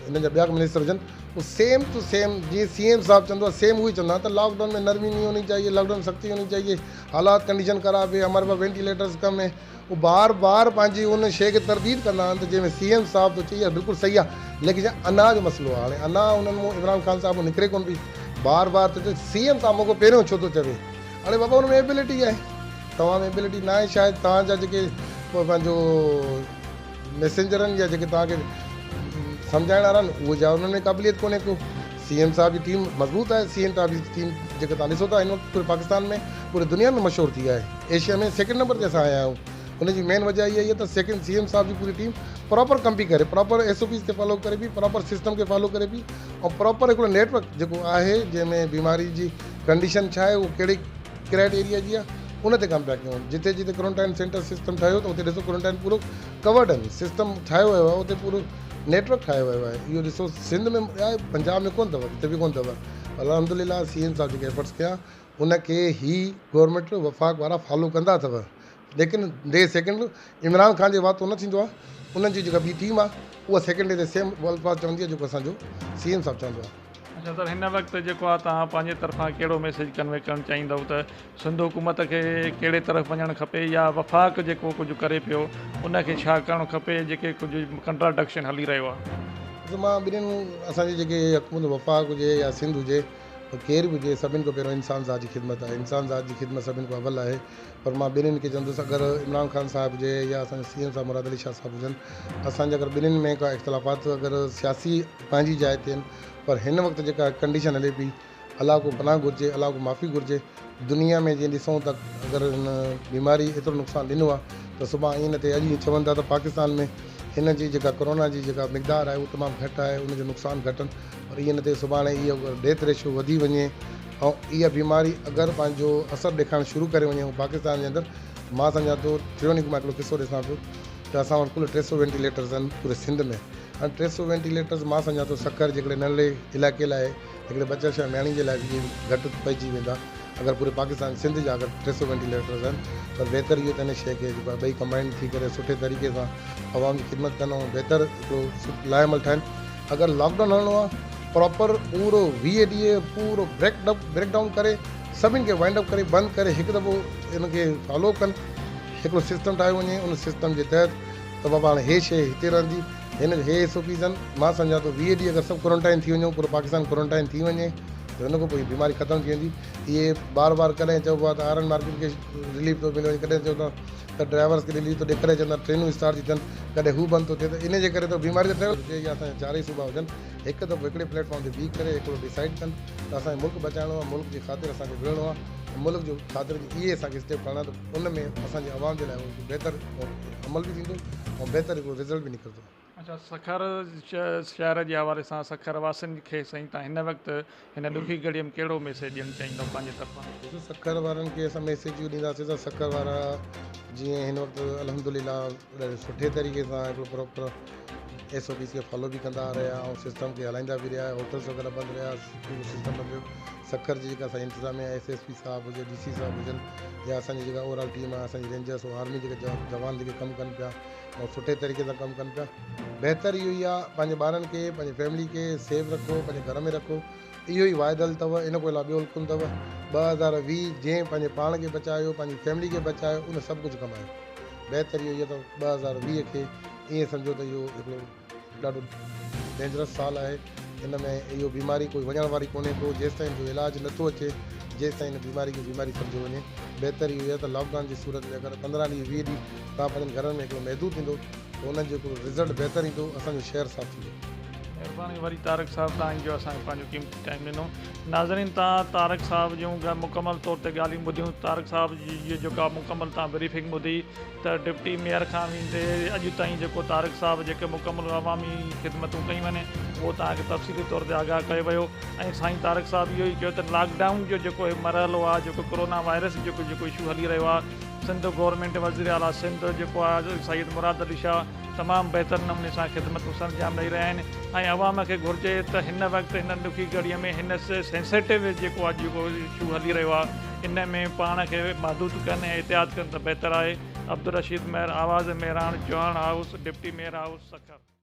हिननि जा ॿिया मिनिस्टर हुजनि, वो सेम टू सेम जीअं CM साहब चवंदो आहे सेम उहो ई चवंदा त लॉकडाउन में नरमी नहीं होनी चाहिए, लॉकडाउन सख्ती होनी चाहिए, हालात कंडीशन ख़राब है, हमारे पास वेंटिलेटर्स कम है। वो बार बार पंहिंजी उन शइ खे तरदीद कंदा आहिनि त जंहिंमें CM साहब तो चई बिल्कुलु सही आहे, लेकिन अना जो मसइलो आहे। हाणे अना उन्हनि मां इमरान ख़ान साहब निकिरे कोन पई, बार बार त CM साहब मूंखे पहिरियों छो थो चवे। हाणे बाबा हुन में एबिलिटी आहे, तव्हां में एबिलिटी न आहे, शायदि तव्हांजा जेके पंहिंजो मैसेंजरनि या जेके तव्हांखे सम्झाइण वारा आहिनि उहे जा उन्हनि में क़ाबिलियत कोन्हे को। CM साहब जी टीम मज़बूत आहे, CM साहब जी टीम जेके तव्हां ॾिसो था हिन वक़्तु पूरे पाकिस्तान में पूरे दुनिया में मशहूरु थी आहे, एशिया में सेकेंड नंबर ते असां आया आहियूं। हुनजी मेन वजह इहा आहे त CM साहब जी पूरी टीम प्रॉपर कम पई करे, प्रॉपर SOPs खे फॉलो करे पई, प्रॉपर सिस्टम खे फॉलो करे पई, ऐं प्रॉपर हिकिड़ो नेटवर्क जेको आहे जंहिंमें बीमारी जी कंडीशन छा आहे, उहो कहिड़े क्राइट एरिया जी आहे, उन ते कमु पिया कयूं। जिते जिते क्वारंटाइन सेंटर सिस्टम ठाहियो त उते ॾिसो क्वारंटाइन पूरो कवर्ड आहिनि, सिस्टम ठाहियो वियो आहे, उते पूरो नेटवर्क ठाहियो वियो आहे। इहो ॾिसो सिंध में आहे, पंजाब में कोन अथव, हिते बि कोन अथव। अल्हम्दुलिल्लाह CM साहब जेके एफर्ट्स कया उनखे ई गवर्नमेंट वफ़ाक़ वारा फॉलो कंदा अथव, लेकिन डे सेकेंड इमरान ख़ान जे वातो न थींदो आहे। उन्हनि जी जेका ॿी टीम आहे उहा सेकेंड डे ते सेम अल्फाज़ चवंदी आहे जेको असांजो CM साहब चवंदो आहे। अच्छा सर, हिन वक़्तु जेको आहे तव्हां पंहिंजे तरफ़ां कहिड़ो मैसेज कन्वे करणु चाहींदव त सिंध हुकूमत खे कहिड़े तरफ़ वञणु खपे, या वफ़ाक़ जेको कुझु करे पियो उनखे छा करणु खपे, जेके कुझु कंट्राडक्शन हली रहियो आहे? मां ॿिन्हिनि असांजी जेके हुकूमत वफ़ाक़ हुजे या सिंध हुजे, केरु बि हुजे, सभिनि खां पहिरियों इंसान ज़ात जी ख़िदमत आहे। इंसान ज़ात जी ख़िदमत सभिनि खां अवल आहे। पर मां ॿिन्हिनि खे चवंदुसि, अगरि इमरान ख़ान साहब हुजे या असांजा CM साहब मुराद अली शाह साहब हुजनि, असांजा अगरि ॿिन्हिनि में का इख़्तिलाफ़ात अगरि सियासी पंहिंजी जाइ ते आहिनि, पर हिन वक़्तु जेका कंडीशन हले पई, अलाह को पनाह घुरिजे, अलाह को माफ़ी घुरिजे। दुनिया में जीअं ॾिसूं त अगरि हिन बीमारी एतिरो नुक़सानु ॾिनो आहे त सुभाणे ईअं न थिए। अॼु चवनि था त पाकिस्तान में हिन जी जेका कोरोना जी जेका मिक़दार आहे उहो तमामु घटि आहे, उनजो नुक़सानु घटनि, पर ईअं न थिए सुभाणे इहो डेथ रेशो वधी वञे ऐं इहा बीमारी अगरि पंहिंजो असरु ॾेखारणु शुरू करे वञे पाकिस्तान जे अंदरि। मां सम्झां थो त्रिवेणी मां हिकिड़ो किसो ॾिसां पियो त असां वटि कुल 300 वेंटिलेटर्स आहिनि पूरे सिंध में। हाणे 300 वेंटिलेटर्स मां सम्झां थो सखर जे हिकिड़े नंढे इलाइक़े लाइ, हिकिड़े बचल शहर म्याणी जे लाइ बि घटि पइजी वेंदा। अगरि पूरे पाकिस्तान सिंध जा अगरि 300 वेंटिलेटर्स आहिनि, त बहितर इहो त हिन शइ खे जेको आहे ॿई कंबाइन थी करे सुठे तरीक़े सां आवाम जी ख़िदमत कनि ऐं बहितर हिकिड़ो लाइमल ठाहिनि। अगरि लॉकडाउन हलणो आहे प्रॉपर पूरो 20 ॾींहं पूरो ब्रेकडाउन करे सभिनि खे वाइंड अप करे बंदि करे हिकु दफ़ो इनखे फॉलो कनि, हिकिड़ो सिस्टम ठाहियो वञे। उन सिस्टम जे तहत त बाबा हाणे हे शइ हिते रहंदी, हिन हे SOPs आहिनि। मां सम्झां थो 20 ॾींहं अगरि सभु क्वारंटाइन थी वञूं, पूरो पाकिस्तान क्वारंटाइन थी वञे त हिन खां पोइ बीमारी ख़तमु थी वेंदी। इहे बार बार कॾहिं चइबो आहे त आयरन मार्केट खे रिलीफ थो मिले, कॾहिं चओ था त ड्राइवर्स खे रिलीफ थो ॾे, कॾहिं चवंदा ट्रेनूं स्टार्ट थी थियनि, कॾहिं हू बंदि थो थिए। त इन जे करे त बीमारी त ट्रेवल हुजे या असांजा चारई सूबा हुजनि, हिकु दफ़ो हिकिड़े प्लेटफॉर्म ते बीह करे हिकिड़ो डिसाइड कनि त असांखे मुल्क बचाइणो आहे, मुल्क जी ख़ातिर असांखे विढ़णो आहे, मुल्क जो ख़ातिर इहे असांखे स्टेप खणणा, त उन में असांजे आवाम जे लाइ बहितर अमल बि थींदो ऐं बहितर हिकिड़ो रिज़ल्ट बि निकिरंदो। अच्छा, सखर शहर जे हवाले सां सखर वासियुनि खे साईं तव्हां हिन वक़्तु हिन ॾुखी घड़ीअ में कहिड़ो मैसेज ॾियणु चाहींदव पंहिंजे तरफ़ां? सखर वारनि खे असां मैसेज इहो ॾींदासीं त सखर वारा जीअं हिन वक़्तु अल्हम्दुलिल्लाह ॾाढे सुठे तरीक़े सां हिकिड़ो प्रॉपर SOPs खे फॉलो बि कंदा रहिया ऐं सिस्टम खे हलाईंदा बि रहिया, होटल्स वग़ैरह बंदि रहिया, सिस्टम बंदि रहियो। सखर जी जेका असांजी इंतिज़ामिया SSP साहब हुजे, DC साहब हुजनि, या असांजी जेका ओवरऑल टीम आहे, असांजी रेंजर्स ऐं आर्मी जेके जवान जेके कमु कनि पिया ऐं सुठे तरीक़े सां कमु कनि पिया। बहितर इहो ई आहे पंहिंजे ॿारनि खे पंहिंजी फैमिली खे सेफ रखो, पंहिंजे घर में रखो, इहो ई वाइदल अथव। इन खां अलावा ॿियो कोन अथव। 2020 जंहिं पंहिंजे पाण खे बचायो, पंहिंजी फैमिली खे बचायो, उन सभु कुझु कमायो। बहितर इहो ई अथव 2020 खे ईअं सम्झो त इहो हिकिड़ो ॾाढो डेंजरस साल आहे। हिन में इहो बीमारी कोई वञण वारी कोन्हे को, जेसिताईं जो इलाजु नथो अचे, जेसिताईं हिन बीमारी खे बीमारी सम्झो वञे। बहितर इहो आहे त लॉकडाउन जी सूरत में अगरि 15 ॾींहं 20 ॾींहं तव्हां पंहिंजनि घरनि में हिकिड़ो महदूद थींदो त उन्हनि जो हिकिड़ो रिज़ल्ट बहितर ईंदो, असांजो शहर साफ़ थींदो। महिरबानी वरी तारक साहब तव्हांजो असांखे पंहिंजो कीमती टाइम ॾिनो। नाज़रीन तव्हां तारक साहब जूं मुकमल तौर ते ॻाल्हियूं ॿुधियूं। तारक साहब जी इहा जेका मुकमल तव्हां ब्रीफिंग ॿुधी त डिप्टी मेयर खां वेंदे अॼु ताईं जेको तारक साहब जेके मुकमल अवामी ख़िदमतूं कयूं आहिनि उहो तव्हांखे तफ़सीली तौर ते आगाह कयो वियो। ऐं साईं तारक साहब इहो ई चयो त लॉकडाउन जो जेको मरहलो आहे, जेको कोरोना वायरस जेको इशू हली रहियो आहे, सिंध गवर्नमेंट वज़ीर आला सिंध जेको आहे सईद मुराद अली शाह तमामु बहितर नमूने सां ख़िदमतूं सरंजाम ॾेई रहिया आहिनि। ऐं अवाम खे घुरिजे त हिन वक़्तु हिन ॾुखी घड़ीअ में हिन सेंसिटिव जेको आहे जेको इशू हली रहियो आहे इन में पाण खे महदूद कनि ऐं एहतियात कनि त बहितर आहे। Abdul Rashid mayor, Awaz Mehran, Chauhan house, deputy mayor house, Sukkur.